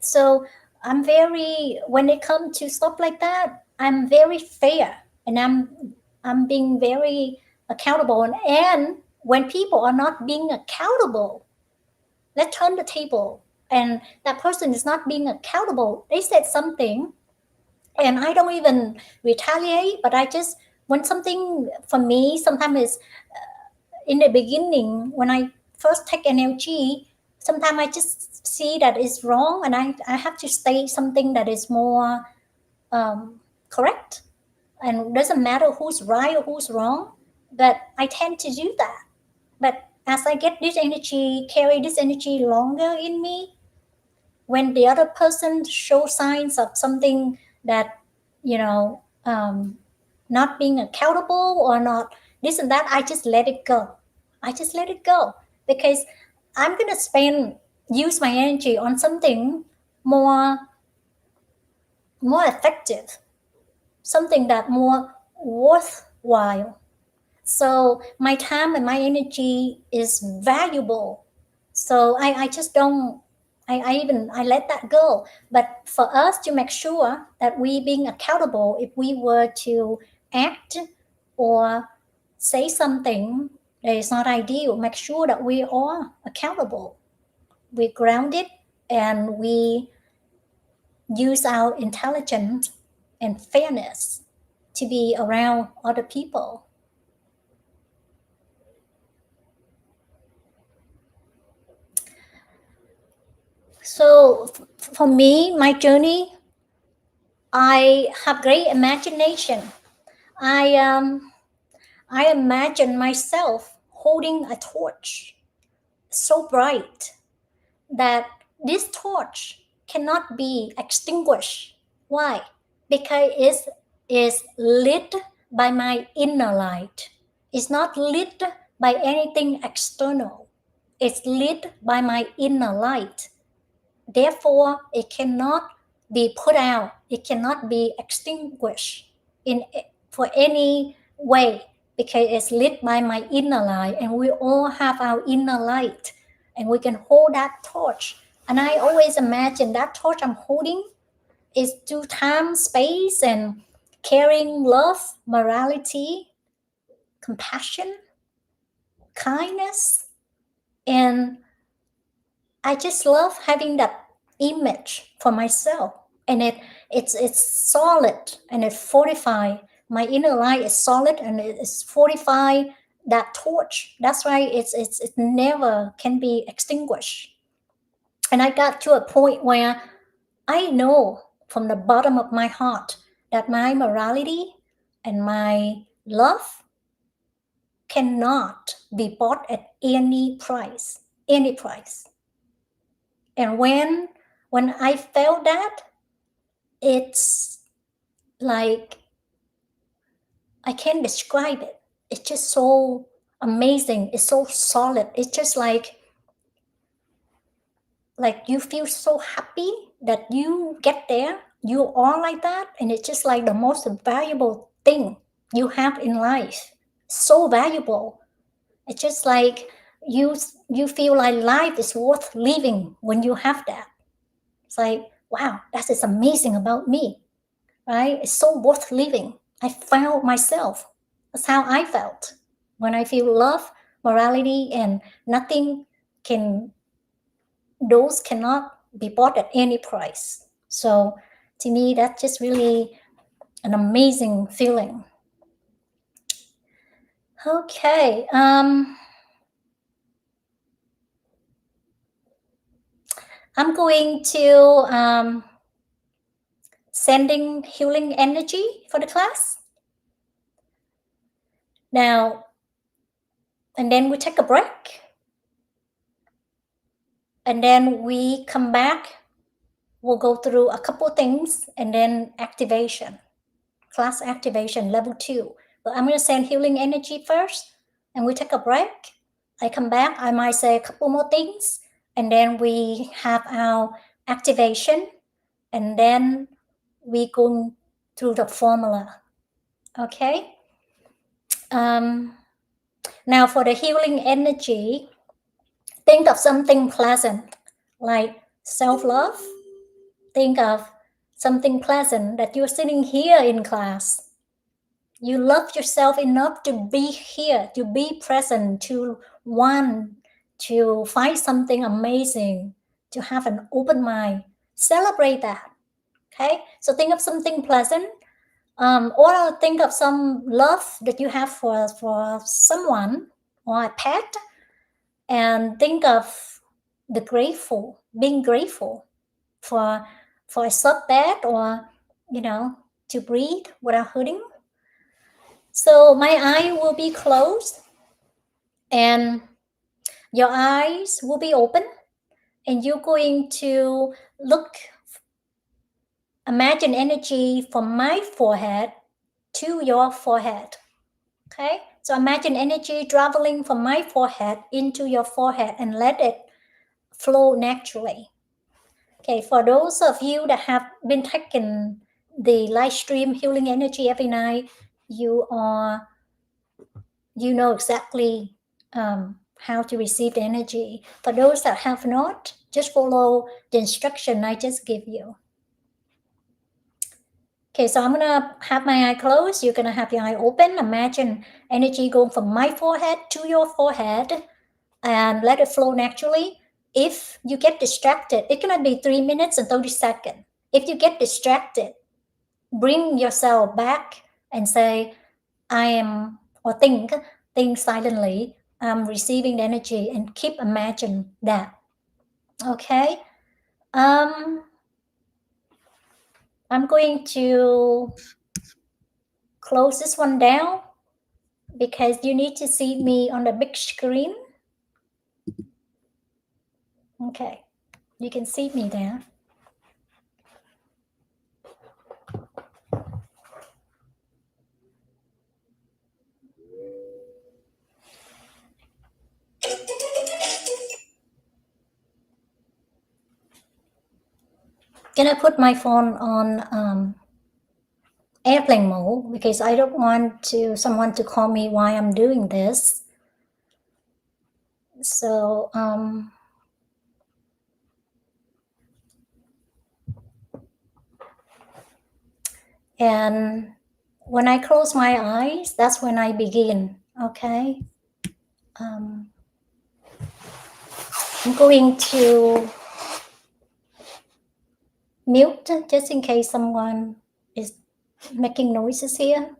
So I'm very, when it comes to stuff like that, I'm very fair, and I'm being very accountable. And when people are not being accountable, let's turn the table. And that person is not being accountable. They said something, and I don't even retaliate, but I just, when something for me, sometimes it's in the beginning when I first take NLG, sometimes I just see that it's wrong, and I have to state something that is more correct. And it doesn't matter who's right or who's wrong, but I tend to do that. But as I get this energy, carry this energy longer in me, when the other person shows signs of something that, you know, not being accountable or not this and that, I just let it go. I just let it go, because I'm gonna use my energy on something more more effective, something that more worthwhile. So my time and my energy is valuable. So I just don't, I let that go. But for us to make sure that we being accountable, if we were to act or say something that is not ideal, make sure that we are accountable, we grounded, and we use our intelligence and fairness to be around other people. So for me, my journey, I have great imagination. I I imagine myself holding a torch so bright that this torch cannot be extinguished. Why? Because it is lit by my inner light. It's not lit by anything external. It's lit by my inner light. Therefore, it cannot be put out. It cannot be extinguished in for any way, because it's lit by my inner light, and we all have our inner light, and we can hold that torch. And I always imagine that torch I'm holding is through time, space, and caring, love, morality, compassion, kindness, and I just love having that image for myself, and it's solid, and it fortify my inner light is solid, and it's fortify that torch. That's why it never can be extinguished. And I got to a point where I know from the bottom of my heart that my morality and my love cannot be bought at any price, any price. And when I felt that, it's like I can't describe it. It's just so amazing. It's so solid. It's just like you feel so happy that you get there. You are like that, and it's just like the most valuable thing you have in life. So valuable. It's just like you feel like life is worth living when you have that. It's like, wow, that is amazing about me, right? It's so worth living. I found myself. That's how I felt when I feel love, morality, and nothing can, those cannot be bought at any price. So to me, that's just really an amazing feeling. Okay. I'm going to sending healing energy for the class now, and then we take a break, and then we come back. We'll go through a couple things, and then activation, class activation level 2. But I'm going to send healing energy first, and we take a break. I come back, I might say a couple more things, and then we have our activation, and then we go through the formula. Okay? Now for the healing energy, think of something pleasant like self-love. Think of something pleasant that you're sitting here in class. You love yourself enough to be here, to be present, to want to find something amazing, to have an open mind. Celebrate that. Okay, so think of something pleasant, or think of some love that you have for someone or a pet, and think of the grateful, being grateful for a soft bed, or to breathe without hurting. So my eye will be closed and your eyes will be open, and you're going to imagine energy from my forehead to your forehead. Okay, so imagine energy traveling from my forehead into your forehead and let it flow naturally. Okay, for those of you that have been taking the live stream healing energy every night, you know exactly how to receive the energy. For those that have not, just follow the instruction I just give you. Okay, so I'm gonna have my eye closed. You're gonna have your eye open. Imagine energy going from my forehead to your forehead and let it flow naturally. If you get distracted, it's gonna be 3 minutes and 30 seconds. If you get distracted, bring yourself back and say, I am, or think silently, I'm receiving the energy, and keep imagine that. Okay. I'm going to close this one down because you need to see me on the big screen. Okay, you can see me there. Can I put my phone on airplane mode because I don't want someone to call me while I'm doing this. So and when I close my eyes, that's when I begin. Okay. I'm going to mute just in case someone is making noises here.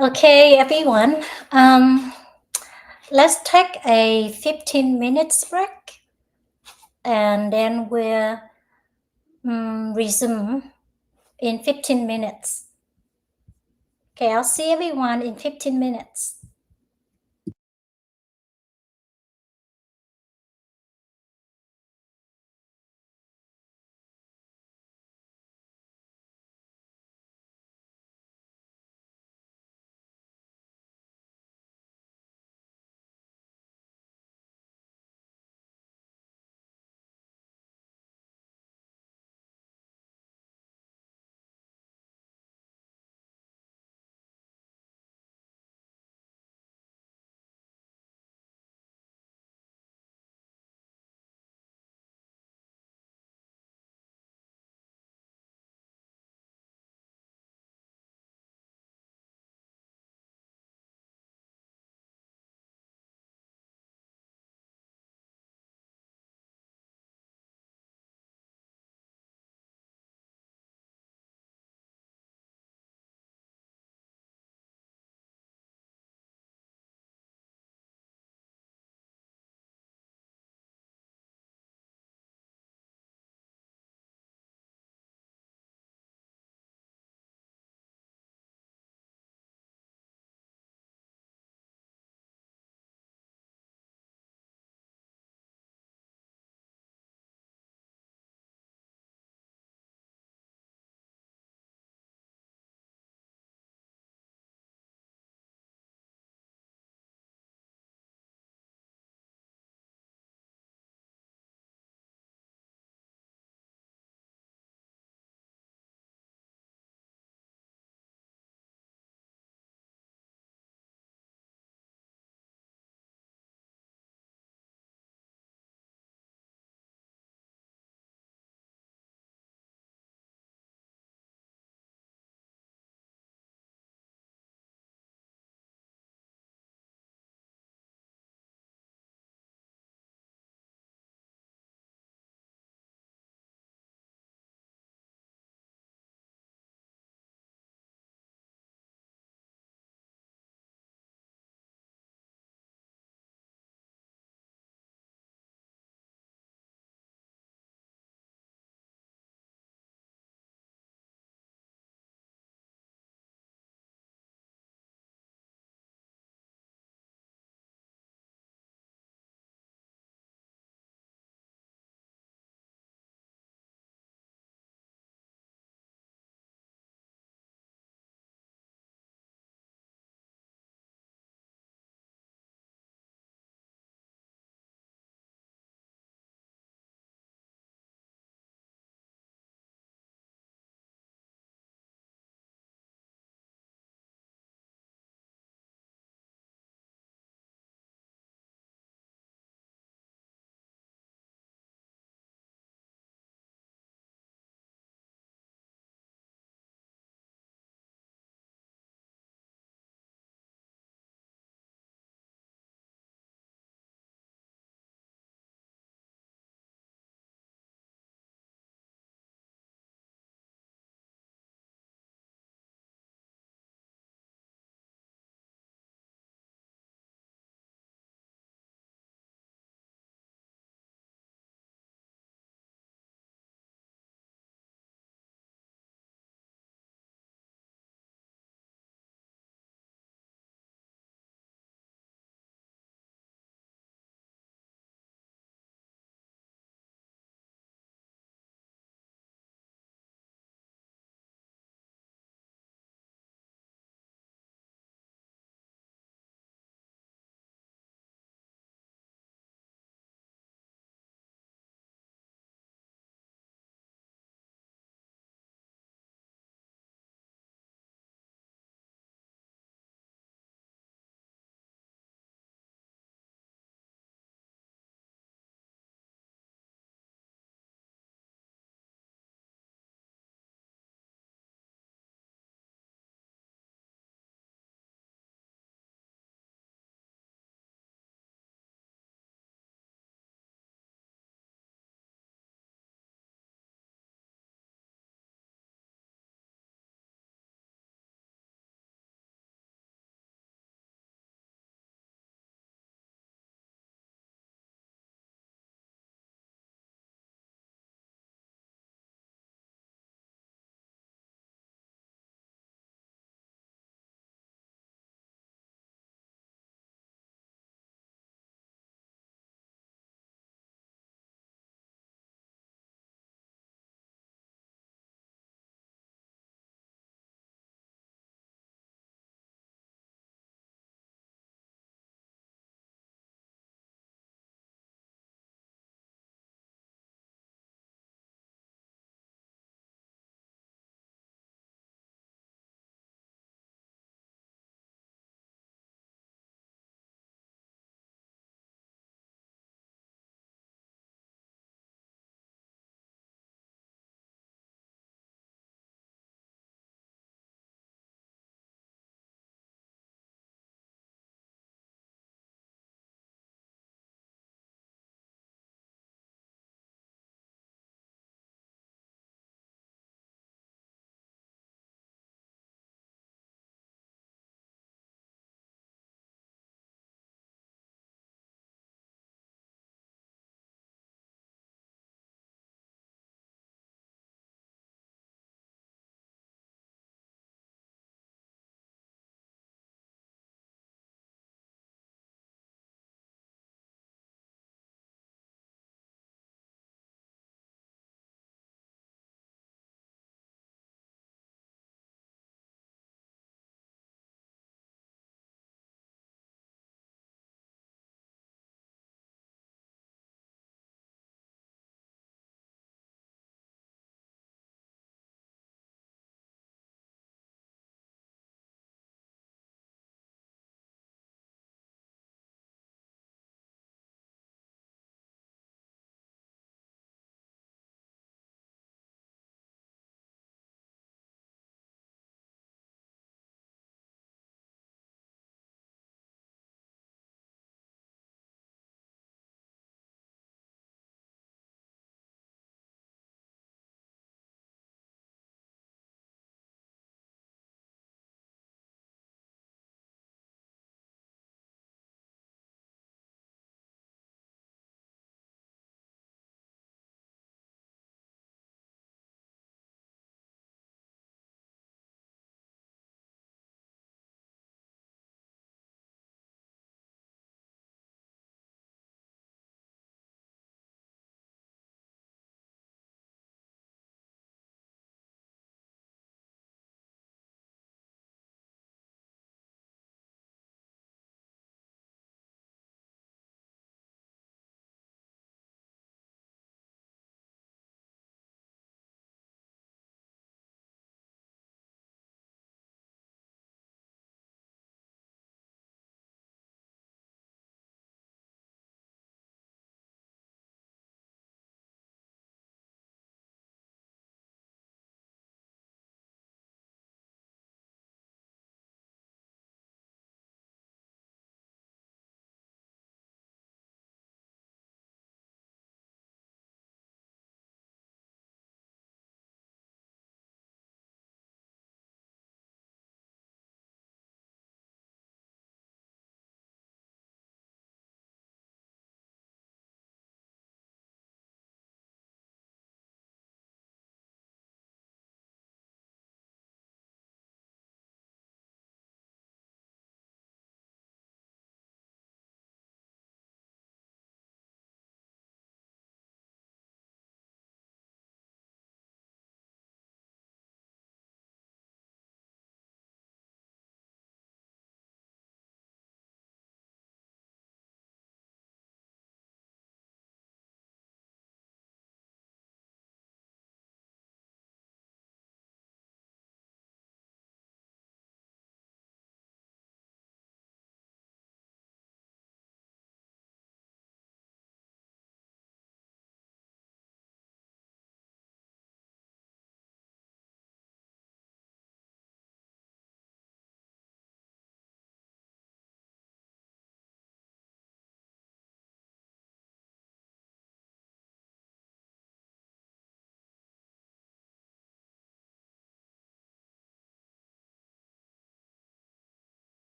Okay, everyone. Let's take a 15 minutes break and then we'll resume in 15 minutes. Okay, I'll see everyone in 15 minutes.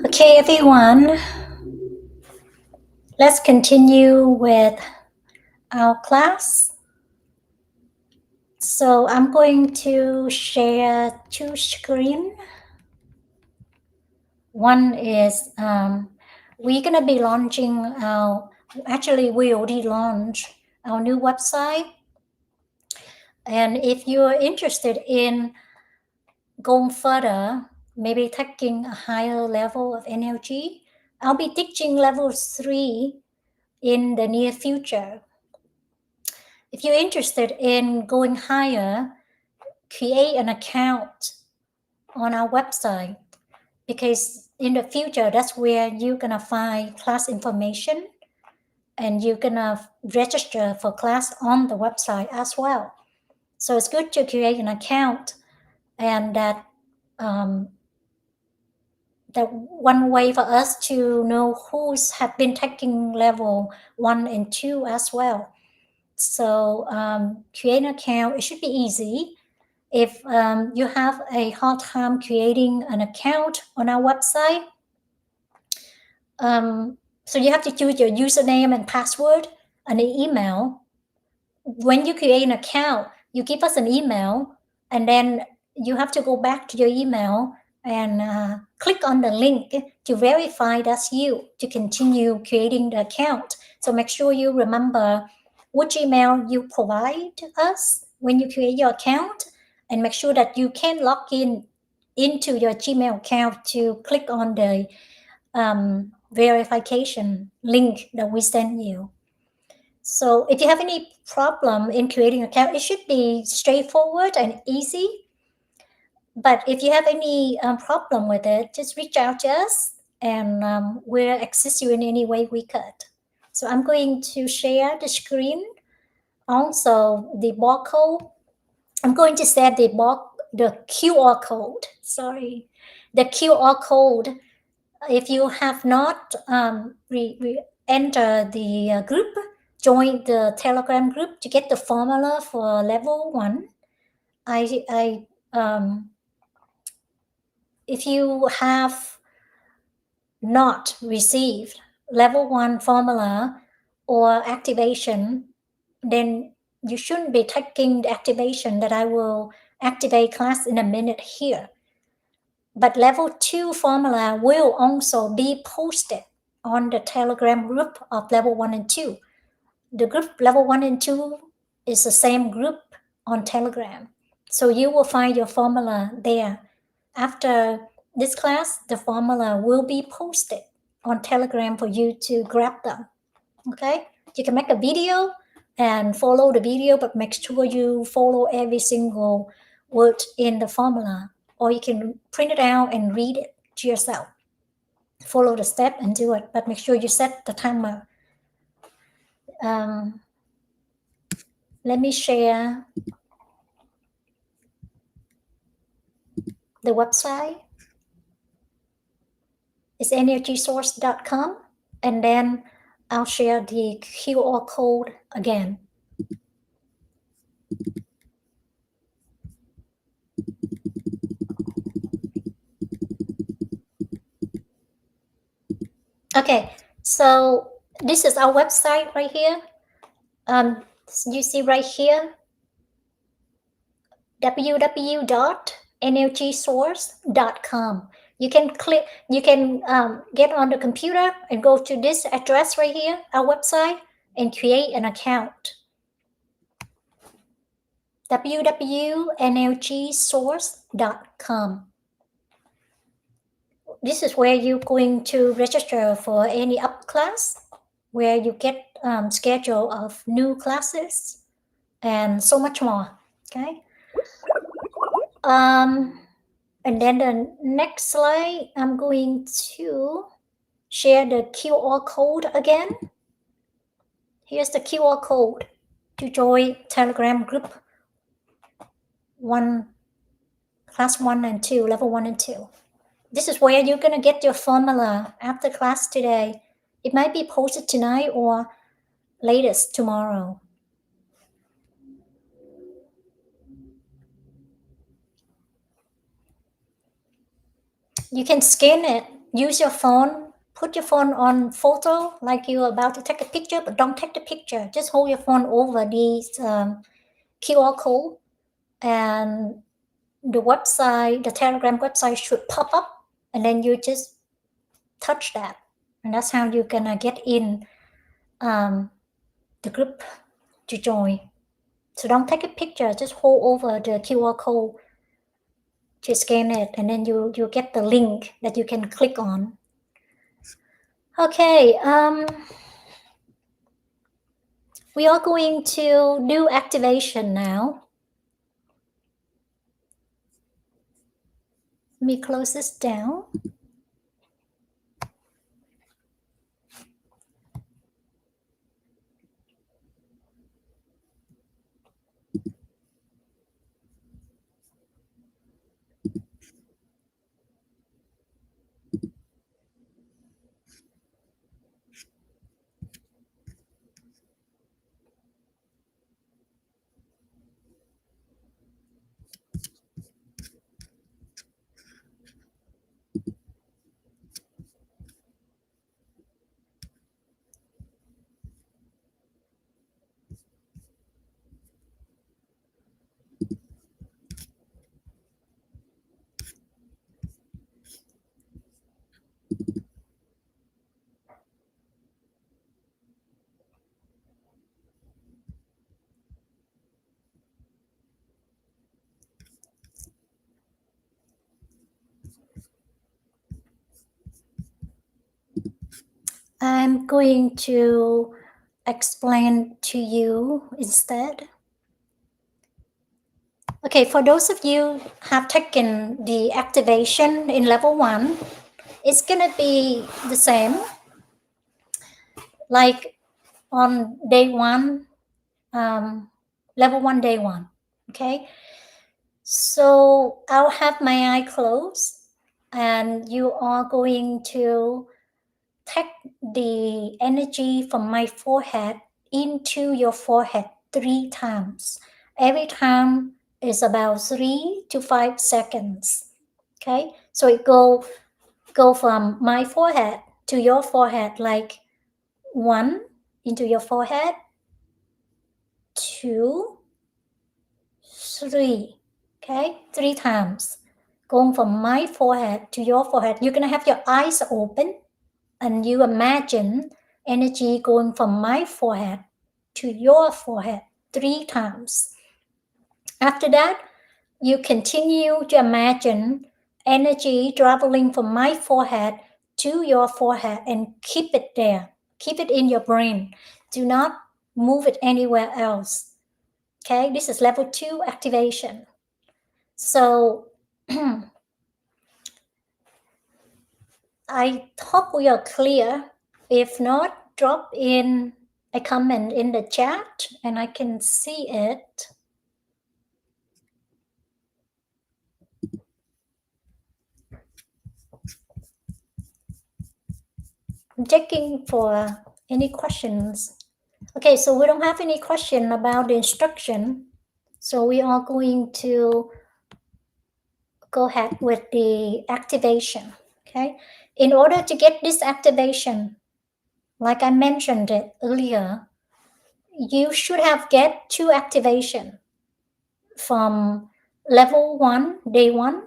Okay, everyone, let's continue with our class. So I'm going to share two screens. One is we're going to be launching actually we already launched our new website. And if you're interested in going further, maybe taking a higher level of NLG, I'll be teaching level 3 in the near future. If you're interested in going higher, create an account on our website, because in the future, that's where you're gonna find class information and you're gonna register for class on the website as well. So it's good to create an account, and that one way for us to know who's have been taking level 1 and 2 as well. So create an account, it should be easy. If you have a hard time creating an account on our website, so you have to choose your username and password and an email. When you create an account, you give us an email, and then you have to go back to your email and click on the link to verify that's you to continue creating the account. So make sure you remember which email you provide us when you create your account, and make sure that you can log in into your Gmail account to click on the verification link that we send you. So if you have any problem in creating an account, it should be straightforward and easy. But if you have any problem with it, just reach out to us, and we'll assist you in any way we could. So I'm going to share the screen. Also, the barcode. I'm going to set the QR code. Sorry, the QR code. If you have not enter the group, join the Telegram group to get the formula for level 1. If you have not received level 1 formula or activation, then you shouldn't be taking the activation that I will activate class in a minute here. But level 2 formula will also be posted on the Telegram group of level 1 and 2. The group level 1 and 2 is the same group on Telegram. So you will find your formula there. After this class, the formula will be posted on Telegram for you to grab them. Okay? You can make a video and follow the video, but make sure you follow every single word in the formula, or you can print it out and read it to yourself. Follow the step and do it, but make sure you set the timer. Let me share the website. It's energysource.com, and then I'll share the QR code again. Okay, so this is our website right here. You see right here, www.nlgsource.com. You can click, you can get on the computer and go to this address right here, our website, and create an account. www.nlgsource.com. This is where you're going to register for any up class, where you get schedule of new classes and so much more. Okay. And then the next slide, I'm going to share the QR code again. Here's the QR code to join Telegram group class 1 and 2, level 1 and 2. This is where you're gonna get your formula after class today. It might be posted tonight or latest tomorrow. You can scan it. use your phone, put your phone on photo like you're about to take a picture, but don't take the picture. Just hold your phone over these QR code, and the website, the Telegram website should pop up, and then you just touch that, and that's how you're gonna get in the group to join. So don't take a picture, just hold over the QR code to scan it, and then you get the link that you can click on. Okay, we are going to do activation now. Let me close this down. I'm going to explain to you instead. Okay, for those of you have taken the activation in level 1, it's gonna be the same like on day 1, level 1, day 1. Okay, so I'll have my eye closed, and you are going to take the energy from my forehead into your forehead 3 times. Every time is about 3 to 5 seconds. Okay, so it go from my forehead to your forehead, like 1 into your forehead, 2, 3. Okay, 3 times going from my forehead to your forehead. You're gonna have your eyes open, and you imagine energy going from my forehead to your forehead 3 times. After that, you continue to imagine energy traveling from my forehead to your forehead, and keep it there. Keep it in your brain. Do not move it anywhere else. Okay, this is level 2 activation. So I hope we are clear. If not, drop in a comment in the chat and I can see it. I'm checking for any questions. Okay, so we don't have any question about the instruction. So we are going to go ahead with the activation. Okay, in order to get this activation, like I mentioned it earlier, you should have get 2 activation from level 1, day 1,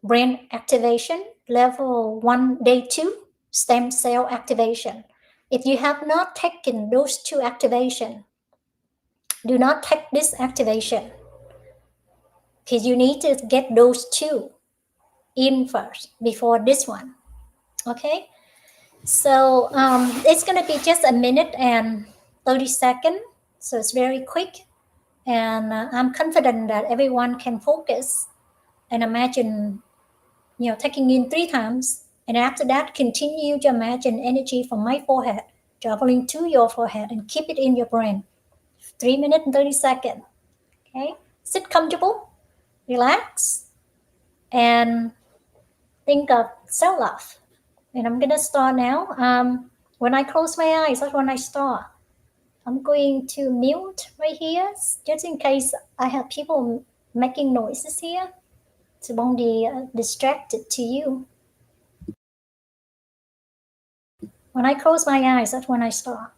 brain activation, level 1, day 2, stem cell activation. If you have not taken those 2 activation, do not take this activation, because you need to get those 2 in first before this one. Okay, so it's going to be just a minute and 30 seconds, so it's very quick, and I'm confident that everyone can focus and imagine, taking in 3 times, and after that continue to imagine energy from my forehead traveling to your forehead, and keep it in your brain 3 minutes and 30 seconds. Okay, sit comfortable, relax, and think of self-love. And I'm gonna start now. When I close my eyes, that's when I start. I'm going to mute right here, just in case I have people making noises here, so won't be distracted to you. When I close my eyes, that's when I start.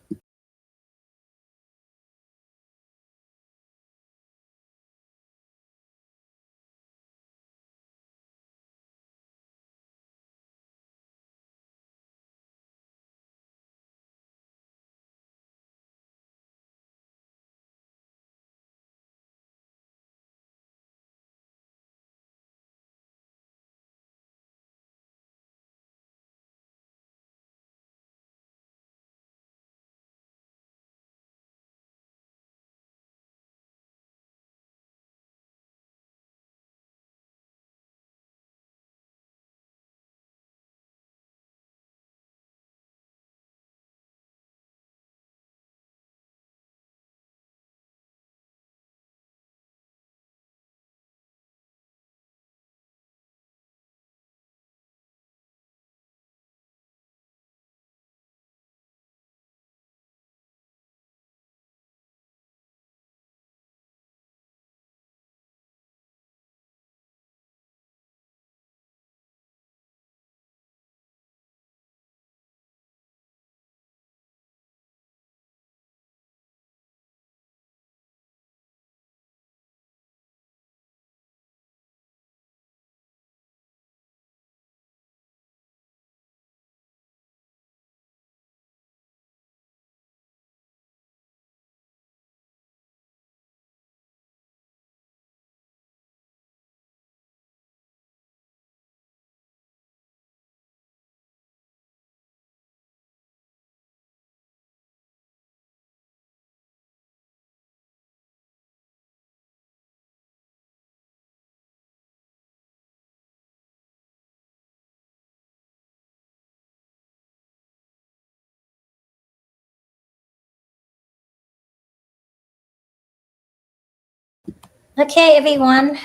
Okay, everyone,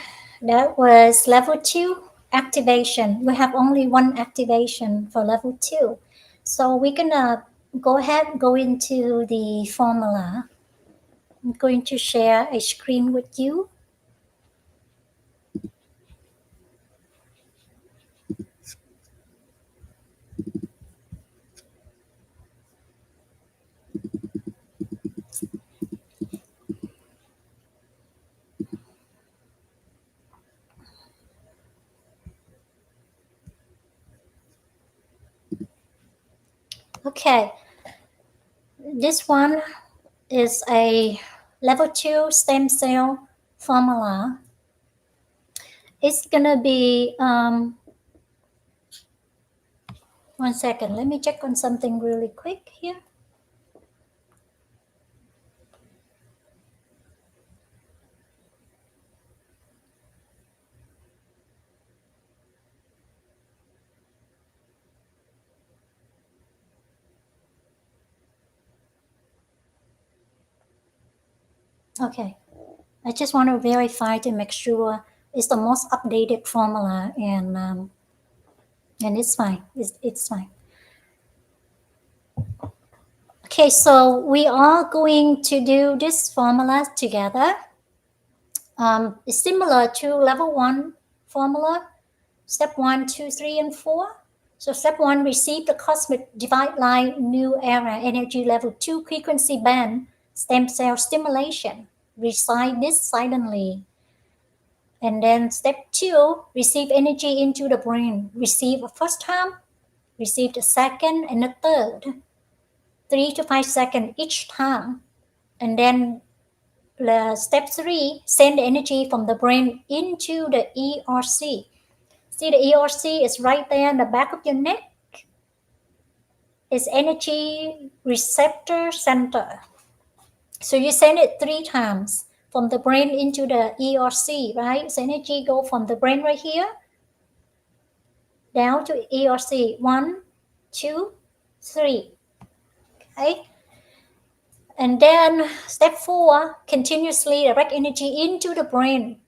that was level 2 activation. We have only one activation for level 2. So we're gonna go ahead and go into the formula. I'm going to share a screen with you. Okay, this one is a level 2 stem cell formula. It's gonna be, 1 second, let me check on something really quick here. Okay, I just want to verify to make sure it's the most updated formula, and it's fine. It's fine. Okay, so we are going to do this formula together. It's similar to level 1 formula, step 1, 2, 3, and 4. So step 1, receive the cosmic divide line new era energy level 2 frequency band stem cell stimulation. Recite this silently. And then step 2, receive energy into the brain. Receive a first time, receive the second and the third, 3 to 5 seconds each time. And then step 3, send the energy from the brain into the ERC. See, the ERC is right there in the back of your neck. It's energy receptor center. So you send it 3 times from the brain into the ERC, right? So energy go from the brain right here down to ERC. 1, 2, 3. Okay. And then step 4, continuously direct energy into the brain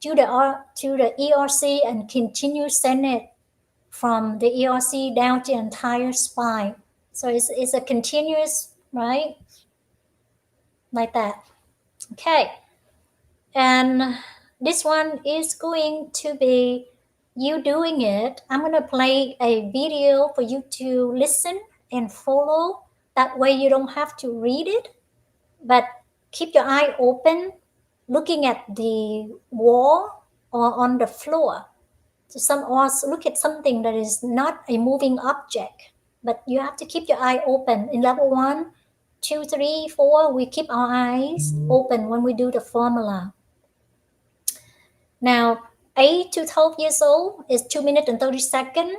to the ERC and continue send it from the ERC down to the entire spine. So it's a continuous, right? Like that. Okay. And this one is going to be you doing it. I'm going to play a video for you to listen and follow. That way you don't have to read it, but keep your eye open, looking at the wall or on the floor. So look at something that is not a moving object, but you have to keep your eye open. In level 1, 2, 3, 4, we keep our eyes open when we do the formula. Now, 8 to 12 years old is 2 minutes and 30 seconds.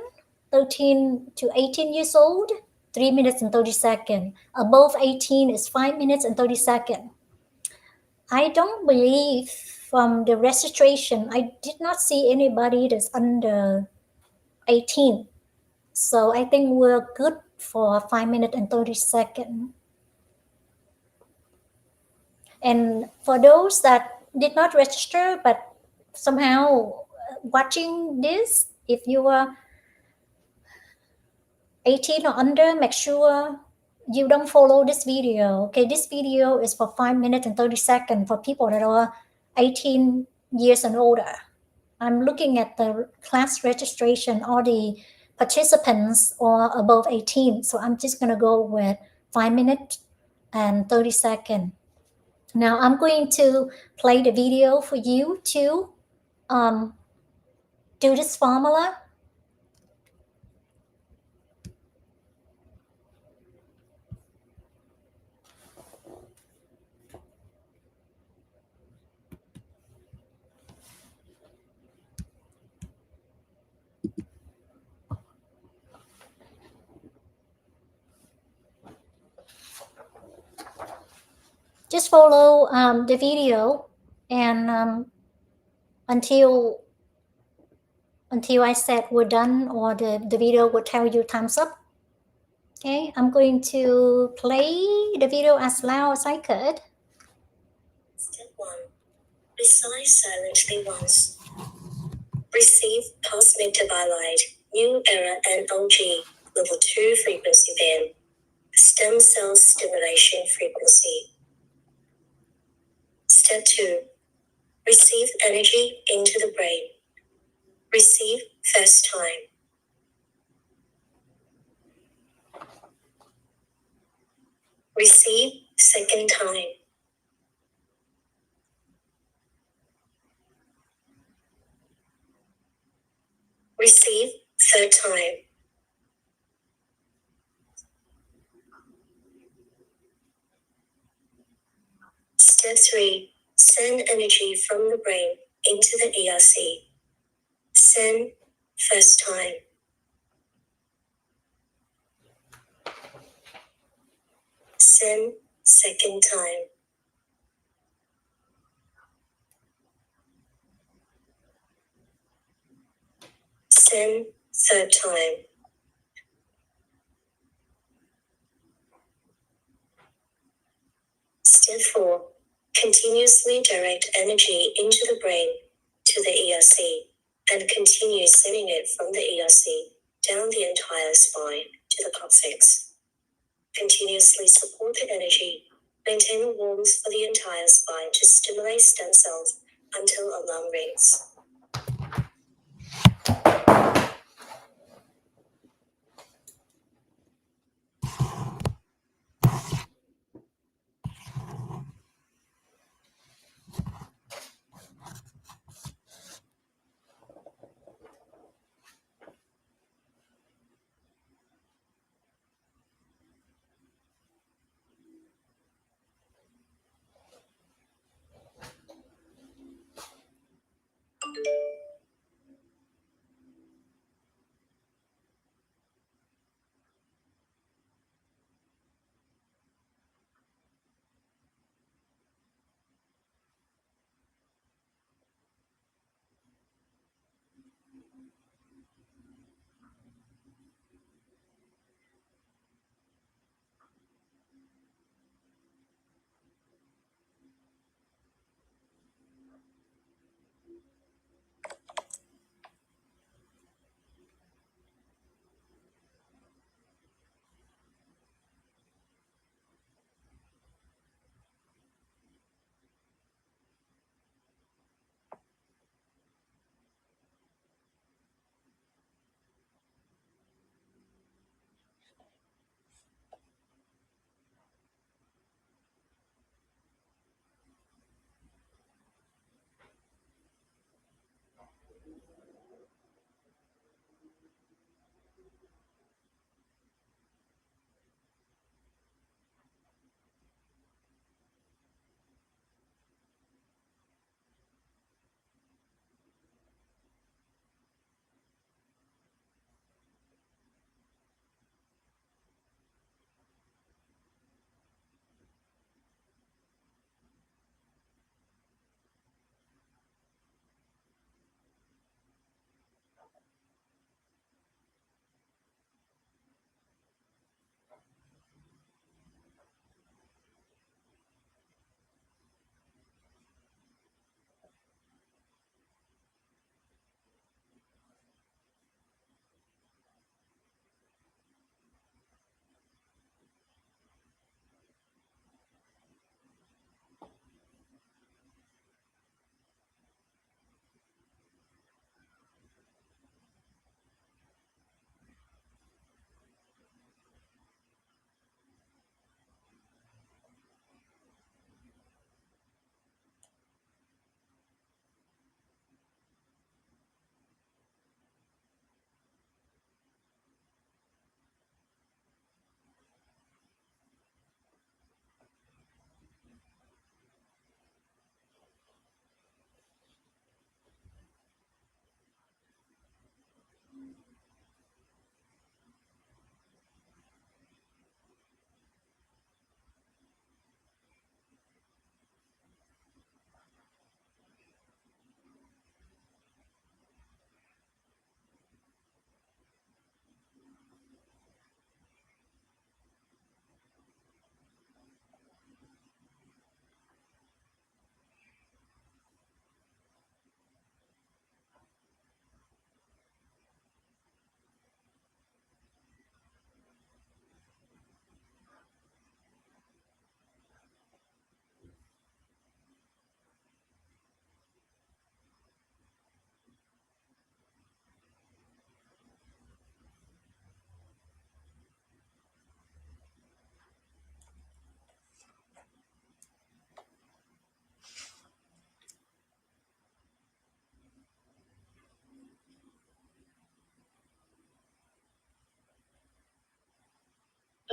13 to 18 years old, 3 minutes and 30 seconds. Above 18 is 5 minutes and 30 seconds. I don't believe from the registration, I did not see anybody that's under 18. So I think we're good for 5 minutes and 30 seconds. And for those that did not register, but somehow watching this, if you are 18 or under, make sure you don't follow this video. Okay, this video is for 5 minutes and 30 seconds for people that are 18 years and older. I'm looking at the class registration, all the participants are above 18. So I'm just going to go with 5 minutes and 30 seconds. Now I'm going to play the video for you to do this formula. Just follow the video and until I said we're done, or the video will tell you time's up. Okay, I'm going to play the video as loud as I could. Step 1. Recite silently once. Receive pulse meter by light, new era and OG, level 2 frequency band. Stem cell stimulation frequency. Step 2. Receive energy into the brain. Receive first time. Receive second time. Receive third time. Step 3. Send energy from the brain into the ERC. Send first time. Send second time. Send third time. Step 4. Continuously direct energy into the brain to the ERC and continue sending it from the ERC down the entire spine to the coccyx. Continuously support the energy. Maintain the warmth for the entire spine to stimulate stem cells until alarm rings.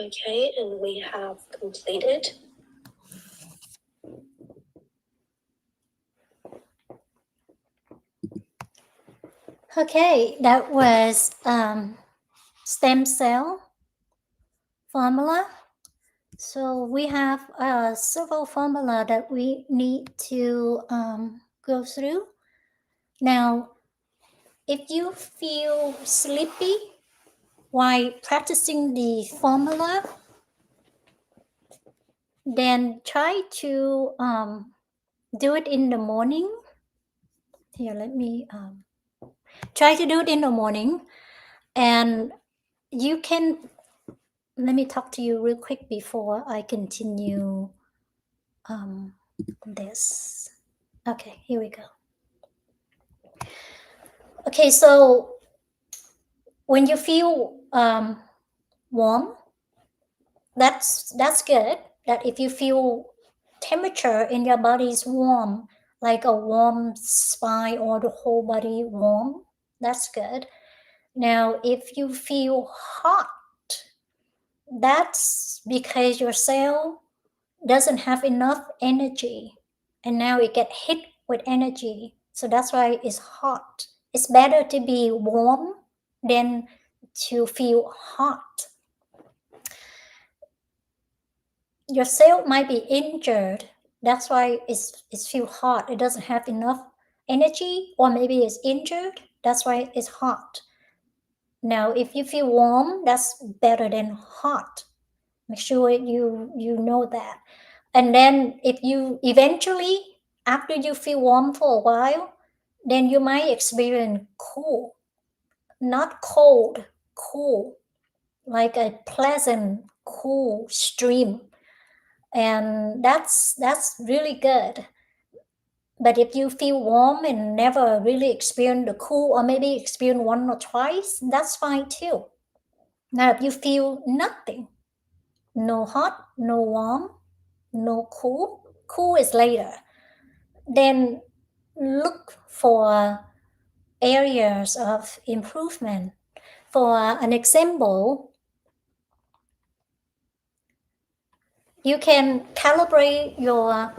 Okay, and we have completed. Okay, that was stem cell formula. So we have several formula that we need to go through. Now, if you feel sleepy while practicing the formula, then try to do it in the morning. Here, let me try to do it in the morning. And you can, let me talk to you real quick before I continue this. Okay, here we go. Okay, so when you feel warm, that's good. That if you feel temperature in your body is warm, like a warm spine or the whole body warm, that's good. Now, if you feel hot, that's because your cell doesn't have enough energy, and now it get hit with energy. So that's why it's hot. It's better to be warm than to feel hot. Your cell might be injured. That's why it's feel hot. It doesn't have enough energy, or maybe it's injured. That's why it's hot. Now, if you feel warm, that's better than hot. Make sure you know that. And then if you eventually, after you feel warm for a while, then you might experience cool, not cold, cool, like a pleasant cool stream. And that's really good. But if you feel warm and never really experience the cool, or maybe experience one or twice, that's fine too. Now, if you feel nothing, no hot, no warm, no cool, cool is later, then look for areas of improvement. For an example, you can calibrate your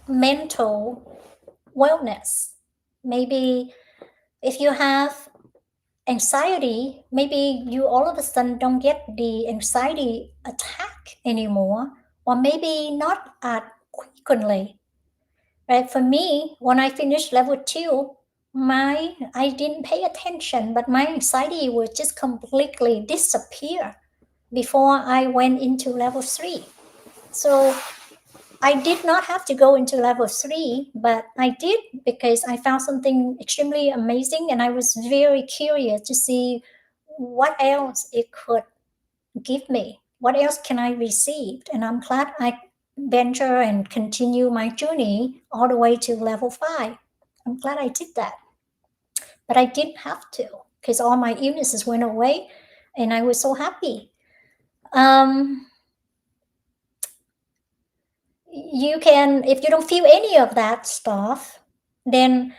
mental wellness. Maybe if you have anxiety, maybe you all of a sudden don't get the anxiety attack anymore, or maybe not as frequently. Right? For me, when I finished level 2, I didn't pay attention, but my anxiety would just completely disappear before I went into level 3. So I did not have to go into level 3, but I did because I found something extremely amazing, and I was very curious to see what else it could give me. What else can I receive? And I'm glad I venture and continue my journey all the way to level 5. I'm glad I did that. But I didn't have to, because all my illnesses went away and I was so happy. You can, if you don't feel any of that stuff, then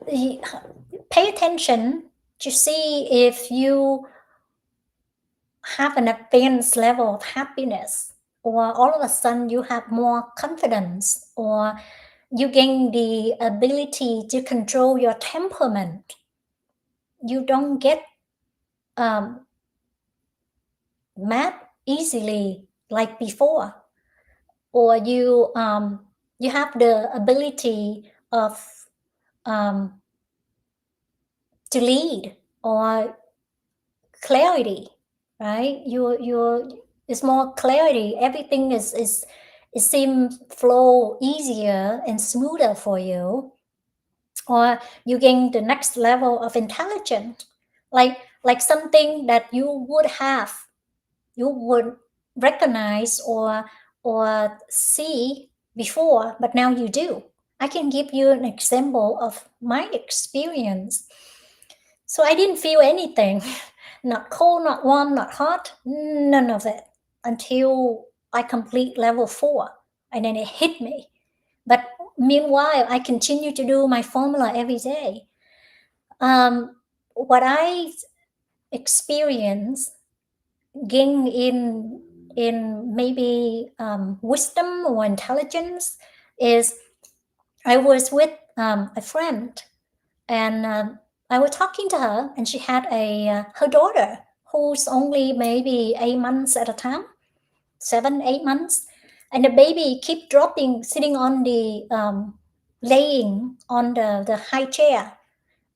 pay attention to see if you have an advanced level of happiness, or all of a sudden you have more confidence, or you gain the ability to control your temperament. You don't get mad easily like before, or you have the ability of to lead, or clarity, right? You it's more clarity. Everything is it seems flow easier and smoother for you. Or you gain the next level of intelligence, like something that you would recognize or see before, but now you do. I can give you an example of my experience. So I didn't feel anything, not cold, not warm, not hot, none of it, until I complete level 4, and then it hit me. But meanwhile, I continue to do my formula every day. What I experience, gain in maybe wisdom or intelligence is I was with a friend, and I was talking to her, and she had her daughter who's only maybe 8 months at a time, 7 8 months, and the baby keep dropping, sitting on the laying on the high chair,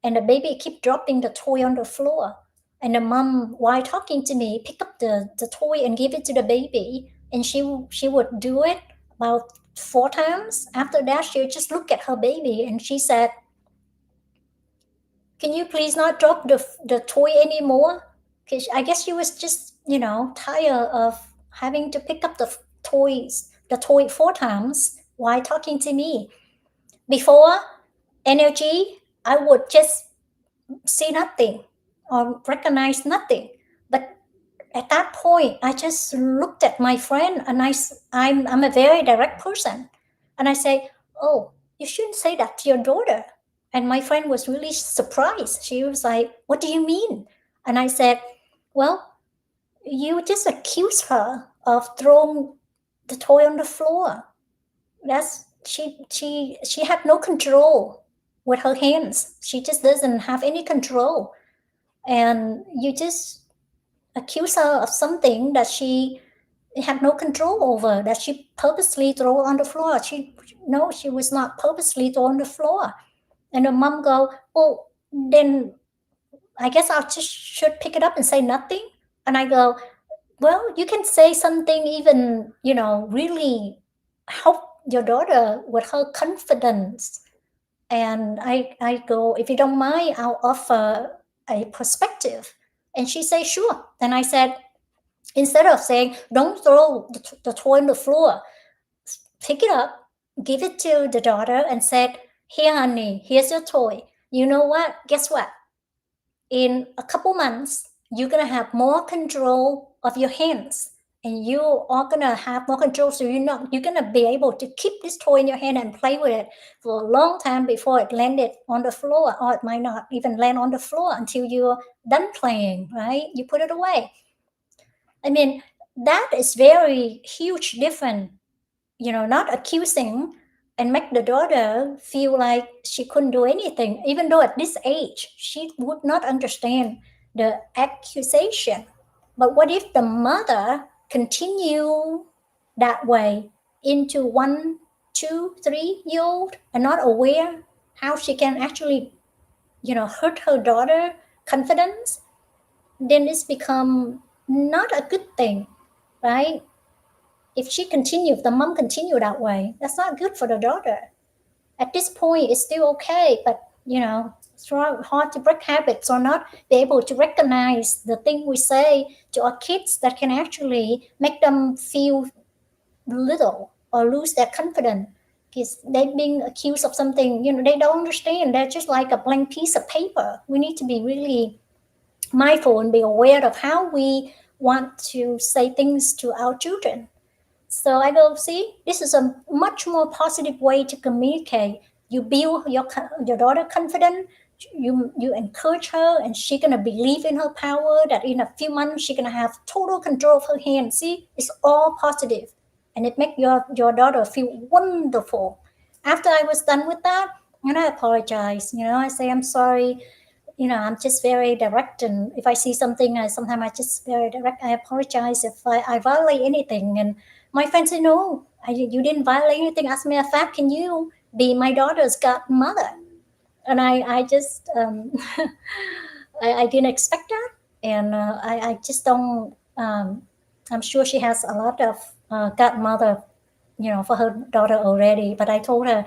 and the baby keep dropping the toy on the floor. And the mom, while talking to me, pick up the toy and give it to the baby, and she would do it about 4 times. After that, she would just look at her baby and she said, "Can you please not drop the toy anymore?" Because I guess she was just tired of having to pick up the toy 4 times while talking to me. Before, energy, I would just see nothing or recognize nothing. But at that point, I just looked at my friend, and I'm a very direct person. And I say, "Oh, you shouldn't say that to your daughter." And my friend was really surprised. She was like, "What do you mean?" And I said, "Well, you just accuse her of throwing the toy on the floor. That's she had no control with her hands. She just doesn't have any control, and you just accuse her of something that she had no control over, that she purposely threw on the floor. She was not purposely thrown on the floor." And the mom go, "Oh, then I guess I just should pick it up and say nothing." And I go, "Well, you can say something, even really help your daughter with her confidence." And I go, "If you don't mind, I'll offer a perspective." And she said, "Sure." And I said, instead of saying, "Don't throw the toy on the floor," pick it up, give it to the daughter, and said, "Here, honey, here's your toy. You know what? Guess what? In a couple months, you're gonna have more control of your hands, and you are gonna have more control. So you're gonna be able to keep this toy in your hand and play with it for a long time before it landed on the floor, or it might not even land on the floor until you're done playing. Right? You put it away." I mean, that is very huge difference. Not accusing and make the daughter feel like she couldn't do anything, even though at this age she would not understand the accusation. But what if the mother continue that way into 1 2 3 year old and not aware how she can actually hurt her daughter confidence? Then it's become not a good thing, right? If the mom continue that way, that's not good for the daughter. At this point, it's still okay, but it's hard to break habits or not be able to recognize the thing we say to our kids that can actually make them feel little or lose their confidence. Because they're being accused of something, they don't understand. They're just like a blank piece of paper. We need to be really mindful and be aware of how we want to say things to our children. So I go, "See, this is a much more positive way to communicate. You build your daughter confident. You encourage her, and she's gonna believe in her power. That in a few months she's gonna have total control of her hand. See, it's all positive, and it makes your daughter feel wonderful." After I was done with that, and I apologize. I say, "I'm sorry. I'm just very direct, and if I see something, sometimes I just very direct. I apologize if I violate anything." And my friend said, "No, you didn't violate anything. As a matter of fact, can you be my daughter's godmother?" And I just I didn't expect that, and I just don't. I'm sure she has a lot of godmother, for her daughter already. But I told her,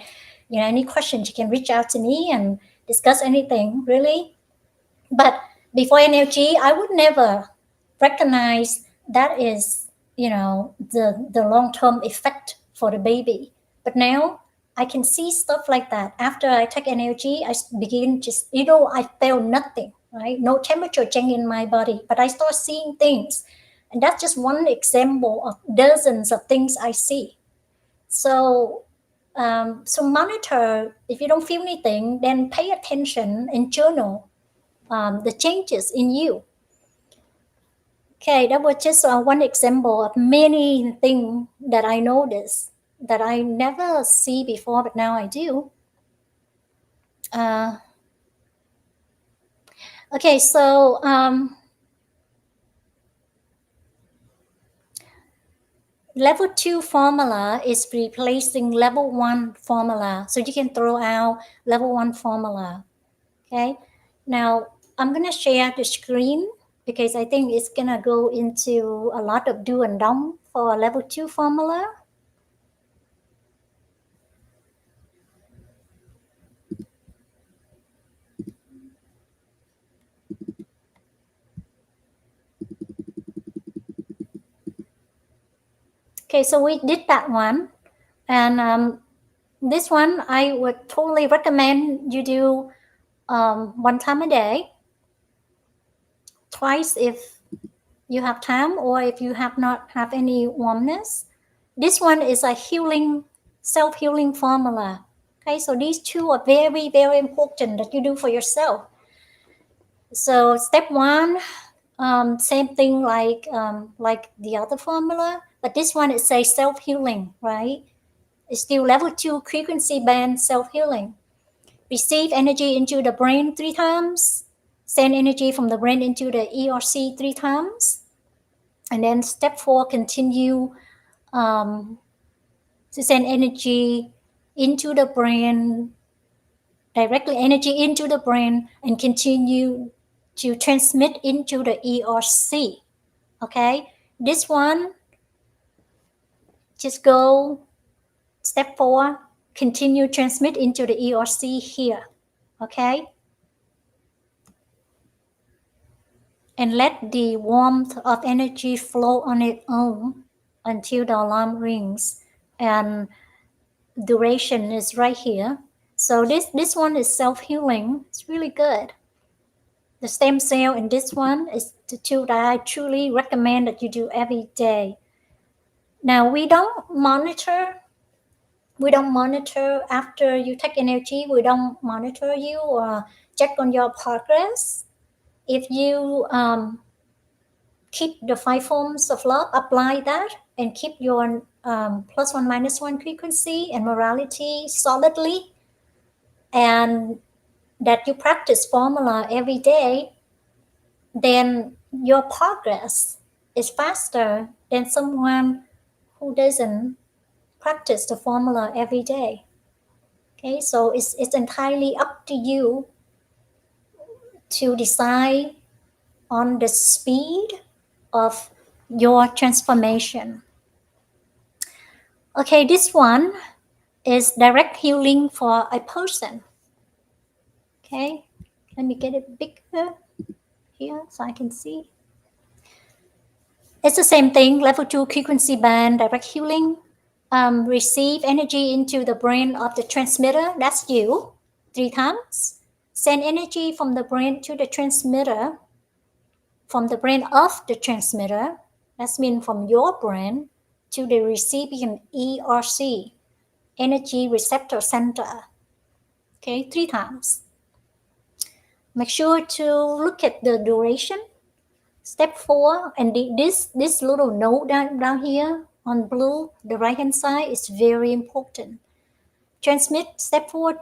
any questions, you can reach out to me and discuss anything, really. But before NLG, I would never recognize that is, the long-term effect for the baby. But now I can see stuff like that. After I take NLG, I begin just, I feel nothing, right? No temperature change in my body, but I start seeing things. And that's just one example of dozens of things I see. So monitor. If you don't feel anything, then pay attention and journal the changes in you. Okay, that was just one example of many things that I noticed that I never see before, but now I do. Okay, so level 2 formula is replacing level 1 formula. So you can throw out level 1 formula. Okay, now I'm going to share the screen because I think it's going to go into a lot of do and don't for level 2 formula. Okay, so we did that one. And this one, I would totally recommend you do 1 time a day, twice if you have time or if you have not have any warmness. This one is a healing, self-healing formula. Okay, so these two are very, very important that you do for yourself. So step 1, same thing like the other formula, but this one is say self-healing, right? It's still level 2 frequency band self-healing. Receive energy into the brain 3 times, send energy from the brain into the ERC 3 times, and then step 4, continue to send energy into the brain, directly energy into the brain, and continue to transmit into the ERC. Okay, this one, just go step 4, continue transmit into the ERC here. Okay, and let the warmth of energy flow on its own until the alarm rings, and duration is right here. So this one is self-healing. It's really good. The stem cell in this one is the two that I truly recommend that you do every day. Now we don't monitor after you take energy. We don't monitor you or check on your progress. If you keep the 5 forms of love, apply that, and keep your +1 -1 frequency and morality solidly, and that you practice formula every day, then your progress is faster than someone who doesn't practice the formula every day. Okay, so it's entirely up to you to decide on the speed of your transformation. Okay, this one is direct healing for a person. Okay, let me get it bigger here so I can see. It's the same thing, level 2 frequency band, direct healing. Receive energy into the brain of the transmitter, that's you, 3 times. Send energy from the brain to the transmitter, from the brain of the transmitter, that's mean from your brain, to the recipient ERC, energy receptor center. Okay, 3 times. Make sure to look at the duration. Step 4, and this little note down here on blue, the right hand side, is very important. Step 4,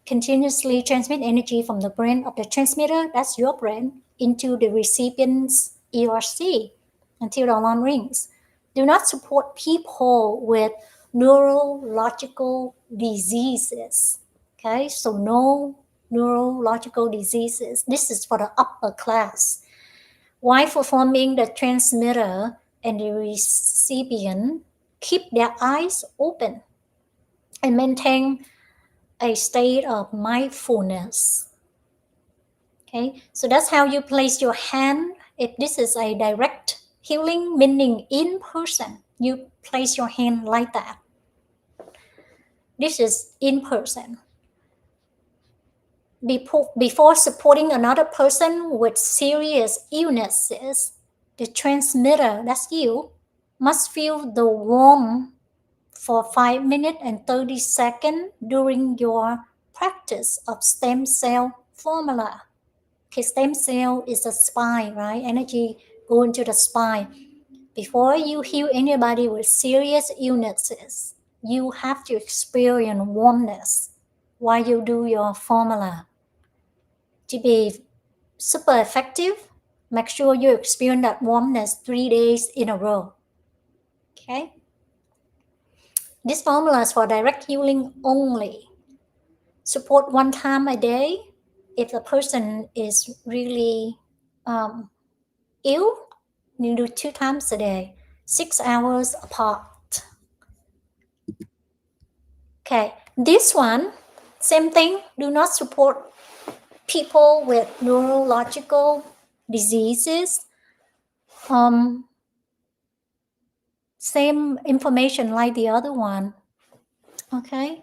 continuously transmit energy from the brain of the transmitter, that's your brain, into the recipient's ERC until the alarm rings. Do not support people with neurological diseases. Okay, so no neurological diseases. This is for the upper class. While performing the transmitter and the recipient, keep their eyes open and maintain a state of mindfulness. Okay, so that's how you place your hand. If this is a direct healing, meaning in person, you place your hand like that. This is in person. Before supporting another person with serious illnesses, the transmitter, that's you, must feel the warmth for 5 minutes and 30 seconds during your practice of stem cell formula. Okay, stem cell is a spine, right? Energy go into the spine. Before you heal anybody with serious illnesses, you have to experience warmness while you do your formula. To be super effective, make sure you experience that warmness 3 days in a row. Okay? This formula is for direct healing only. Support 1 time a day. If the person is really ill, you do 2 times a day, 6 hours apart. Okay, this one, same thing, do not support people with neurological diseases. Same information like the other one. Okay,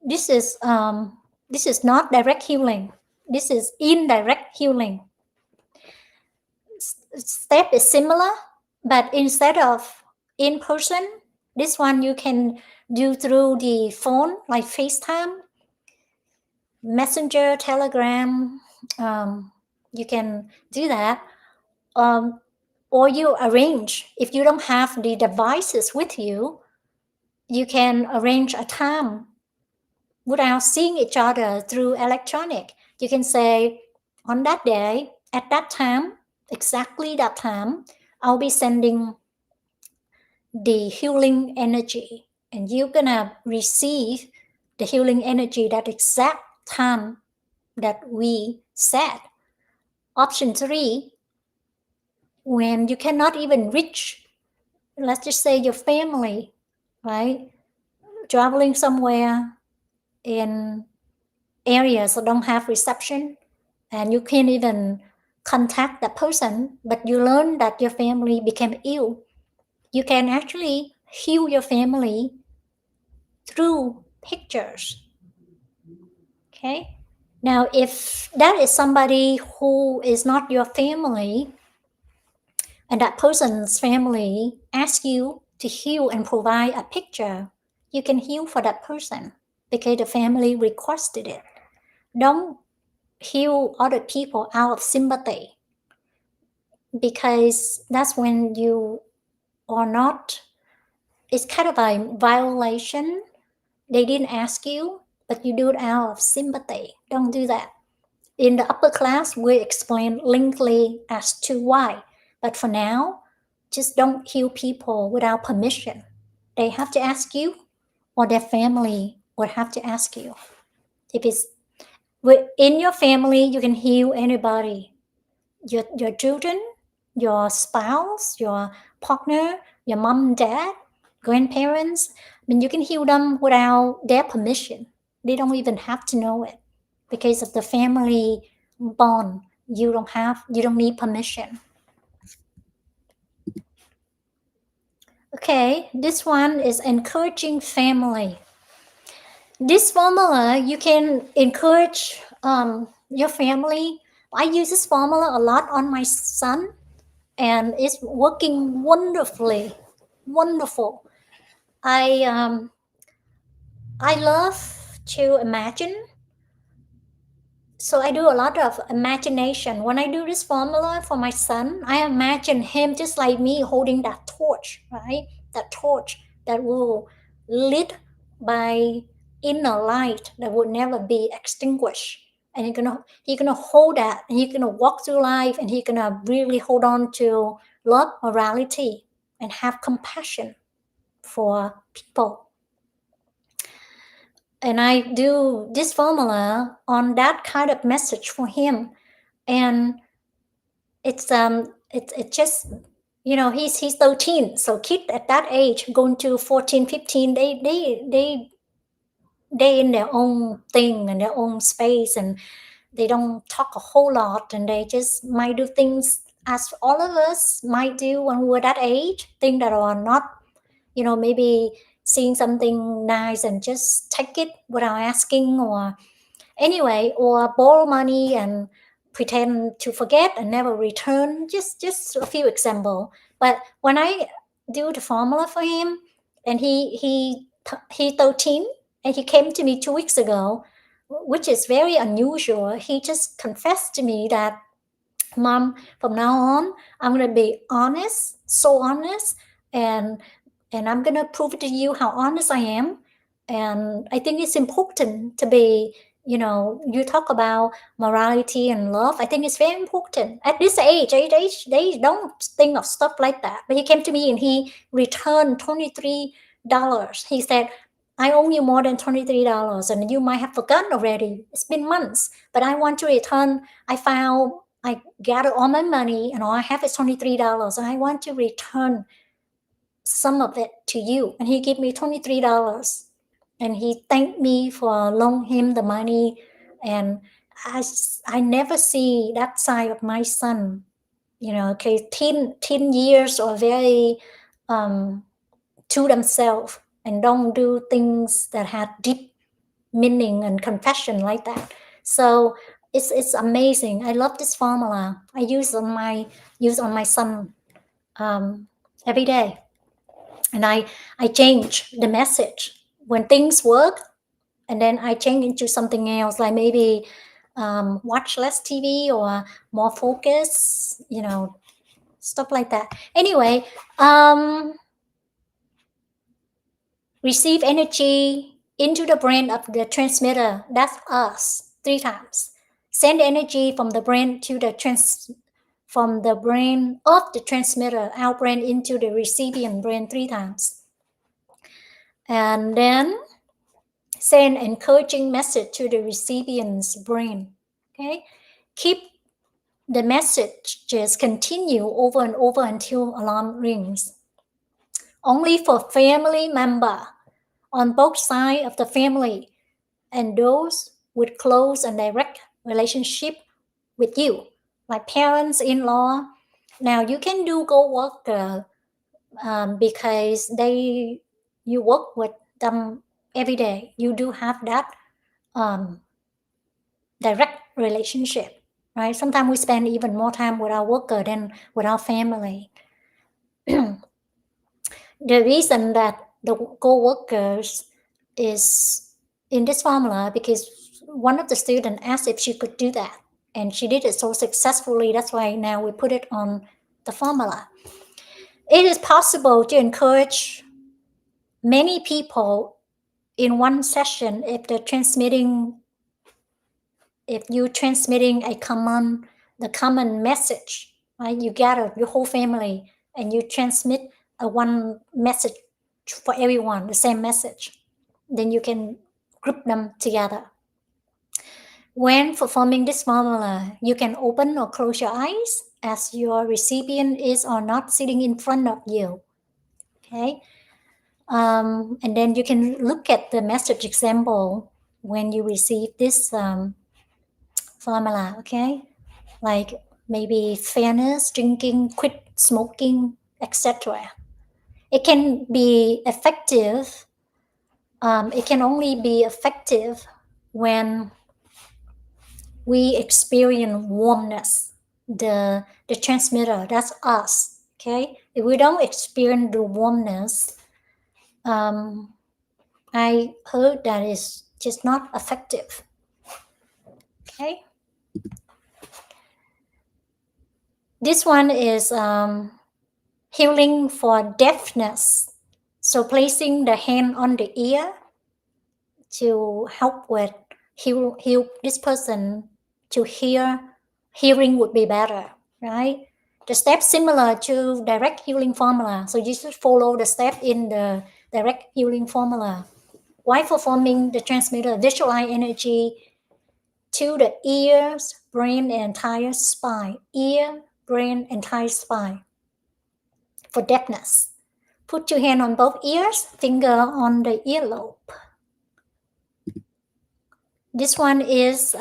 this is not direct healing. This is indirect healing. Step is similar, but instead of in person, this one you can do through the phone, like FaceTime, Messenger, Telegram. You can do that. Or you arrange, if you don't have the devices with you, you can arrange a time without seeing each other through electronic. You can say, on that day, at that time, exactly that time, I'll be sending the healing energy, and you're gonna receive the healing energy that exact time that we set. Option 3, when you cannot even reach, let's just say your family, right? Traveling somewhere in areas that don't have reception, and you can't even contact that person, but you learn that your family became ill. You can actually heal your family through pictures. Okay. Now, if that is somebody who is not your family, and that person's family asks you to heal and provide a picture, you can heal for that person because the family requested it. Don't heal other people out of sympathy, because that's when you are not, it's kind of a violation. They didn't ask you, but you do it out of sympathy. Don't do that. In the upper class, we explain lengthily as to why. But for now, just don't heal people without permission. They have to ask you, or their family would have to ask you. If it's in your family, you can heal anybody. Your children, your spouse, your partner, your mom, dad, grandparents. I mean, you can heal them without their permission. They don't even have to know it because of the family bond. You don't need permission. Okay, this one is encouraging family. This formula, you can encourage your family. I use this formula a lot on my son, and it's working wonderfully. Wonderful. I love to imagine. So I do a lot of imagination. When I do this formula for my son, I imagine him just like me holding that torch, right? That torch that will lit by inner light that would never be extinguished. And he's gonna hold that, and he's gonna walk through life, and he's gonna really hold on to love, morality, and have compassion for people. And I do this formula on that kind of message for him. And it's just, he's 13, so kids at that age going to 14, 15, they in their own thing and their own space, and they don't talk a whole lot, and they just might do things as all of us might do when we're that age, things that are not, maybe seeing something nice and just take it without asking, or anyway, or borrow money and pretend to forget and never return. Just a few examples. But when I do the formula for him, and he 13, and he came to me 2 weeks ago, which is very unusual. He just confessed to me that Mom, from now on, I'm going to be honest, so honest, and I'm going to prove to you how honest I am. And I think it's important to be, you talk about morality and love. I think it's very important at this age. They don't think of stuff like that. But he came to me and he returned $23. He said, I owe you more than $23, and you might have forgotten already. It's been months, but I want to return. I gathered all my money and all I have is $23, and I want to return some of it to you. And he gave me $23, and he thanked me for loaning him the money. And I never see that side of my son. Okay, teen years are very to themselves and don't do things that have deep meaning and confession like that. So it's amazing. I love this formula. I use on my son every day, and I change the message when things work, and then I change into something else, like maybe watch less TV or more focus, stuff like that. Anyway, receive energy into the brain of the transmitter. That's us 3 times. Send energy from the brain from the brain of the transmitter, our brain, into the recipient brain 3 times. And then send encouraging message to the recipient's brain. Okay? Keep the messages continue over and over until alarm rings. Only for family member on both sides of the family and those with close and direct relationship with you, like parents, in-law. Now you can do co-worker because you work with them every day. You do have that direct relationship, right? Sometimes we spend even more time with our worker than with our family. The reason that the co-workers is in this formula because one of the students asked if she could do that, and she did it so successfully. That's why now we put it on the formula. It is possible to encourage many people in one session if you're transmitting the common message, right? You gather your whole family and you transmit one message for everyone, the same message. Then you can group them together. When performing this formula, you can open or close your eyes as your recipient is or not sitting in front of you. Okay. And then you can look at the message example when you receive this formula. Okay. Like maybe fairness, drinking, quit smoking, etc. It can be effective. It can only be effective when we experience warmness. The transmitter, that's us. Okay, if we don't experience the warmness, I heard that is just not effective. Okay, this one is healing for deafness. So placing the hand on the ear to help with heal this person to hearing would be better, right? The step similar to direct healing formula. So you should follow the step in the direct healing formula. While performing the transmitter, visualize energy to the ears, brain, and entire spine. Ear, brain, entire spine. For deafness, put your hand on both ears, finger on the earlobe. This one is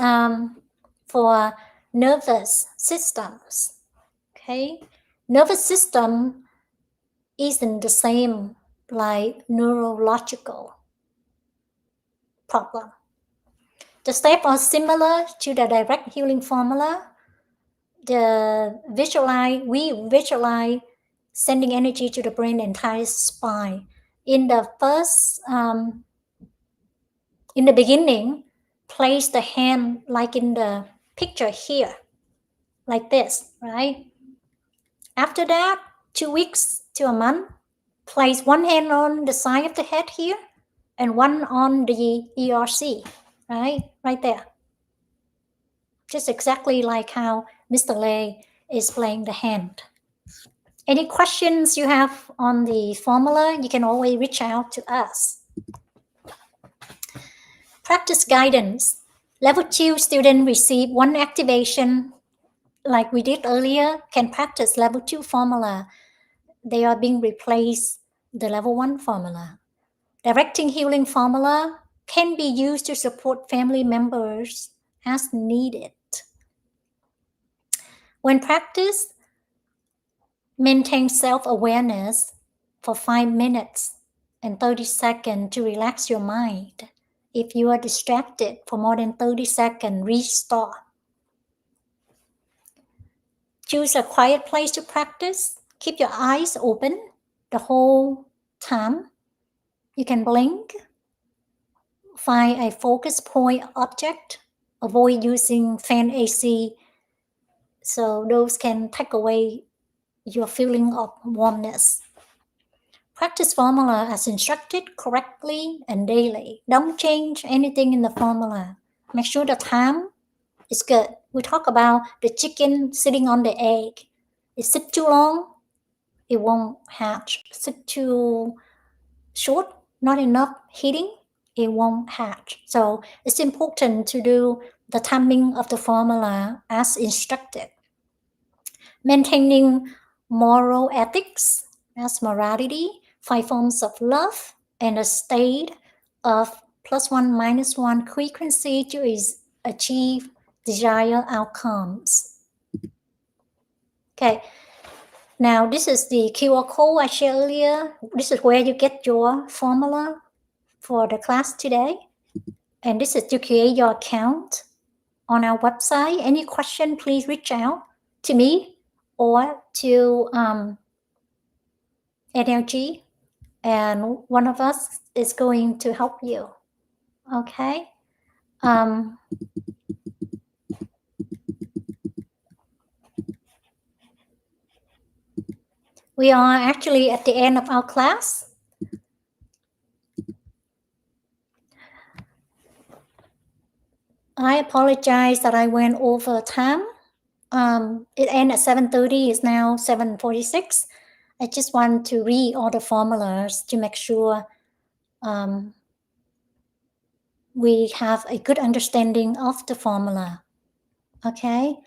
for nervous systems. Okay, nervous system isn't the same like neurological problem. The steps are similar to the direct healing formula. We visualize sending energy to the brain, entire spine. In the in the beginning, place the hand like in the picture here, like this, right? After that, 2 weeks to a month, place one hand on the side of the head here and one on the ERC, right there. Just exactly like how Mr. Lei is playing the hand. Any questions you have on the formula, you can always reach out to us. Practice guidance. Level 2 students receive one activation like we did earlier, can practice level 2 formula. They are being replaced the level 1 formula. Directing healing formula can be used to support family members as needed. When practiced, maintain self-awareness for 5 minutes and 30 seconds to relax your mind. If you are distracted for more than 30 seconds, restart. Choose a quiet place to practice. Keep your eyes open the whole time. You can blink. Find a focus point object. Avoid using fan AC, so those can take away your feeling of warmness. Practice formula as instructed correctly and daily. Don't change anything in the formula. Make sure the time is good. We talk about the chicken sitting on the egg. It sits too long, it won't hatch. Sit too short, not enough heating, it won't hatch. So it's important to do the timing of the formula as instructed. Maintaining moral ethics as morality, 5 forms of love, and a state of +1 -1 frequency to achieve desired outcomes. Okay. Now, this is the QR code I shared earlier. This is where you get your formula for the class today. And this is to create your account on our website. Any question, please reach out to me or to NLG, and one of us is going to help you. Okay. We are actually at the end of our class. I apologize that I went over time. It ended at 7:30. It's now 7:46. I just want to read all the formulas to make sure we have a good understanding of the formula. Okay.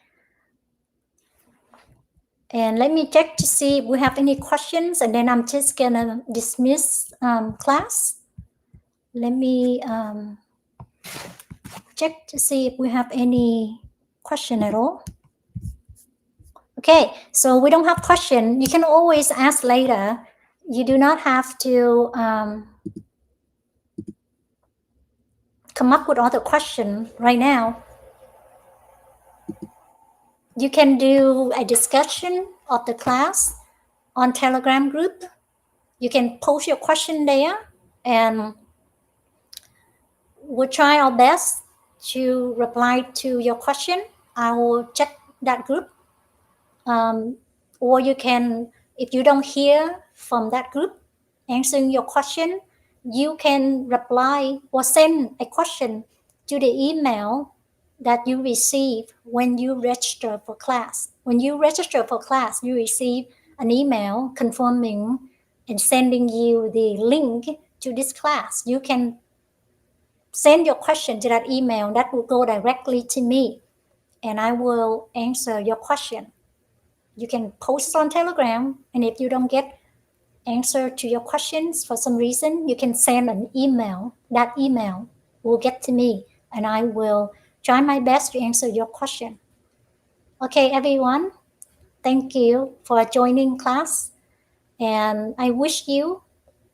And let me check to see if we have any questions, and then I'm just gonna dismiss class. Let me check to see if we have any question at all. Okay, so we don't have question. You can always ask later. You do not have to come up with all the question right now. You can do a discussion of the class on Telegram group. You can post your question there, and we'll try our best to reply to your question. I will check that group. Or you can, if you don't hear from that group answering your question, you can reply or send a question to the email that you receive when you register for class. When you register for class, you receive an email confirming and sending you the link to this class. You can send your question to that email. That will go directly to me, and I will answer your question. You can post on Telegram, and if you don't get answer to your questions for some reason, you can send an email. That email will get to me, and I will try my best to answer your question. Okay, everyone, thank you for joining class, and I wish you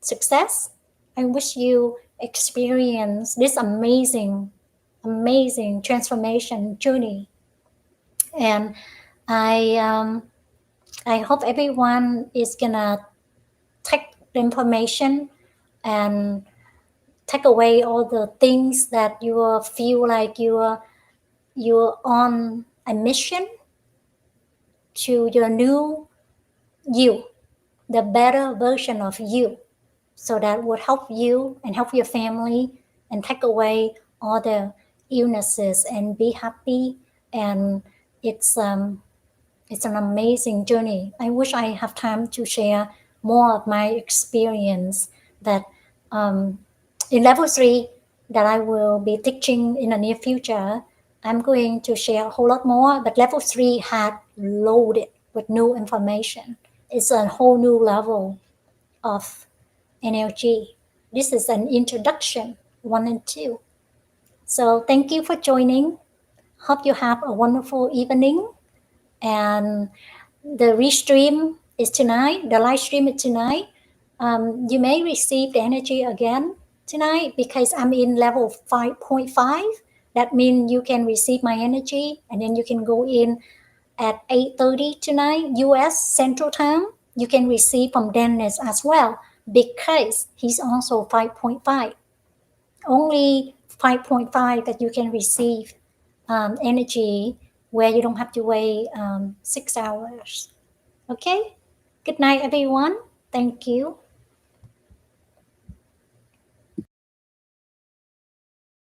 success. I wish you experience this amazing transformation journey, and I hope everyone is gonna take the information and take away all the things that you feel like you're on a mission to your new you, the better version of you. So that would help you and help your family and take away all the illnesses and be happy. And it's an amazing journey. I wish I have time to share more of my experience that in level 3 that I will be teaching in the near future. I'm going to share a whole lot more, but level 3 had loaded with new information. It's a whole new level of NLG. This is an introduction, 1 and 2. So thank you for joining. Hope you have a wonderful evening. And the restream is tonight. The live stream is tonight. You may receive the energy again tonight because I'm in level 5.5. That means you can receive my energy and then you can go in at 8:30 tonight, US Central Time. You can receive from Dennis as well because he's also 5.5. Only 5.5 that you can receive energy where you don't have to wait 6 hours. Okay? Good night, everyone. Thank you.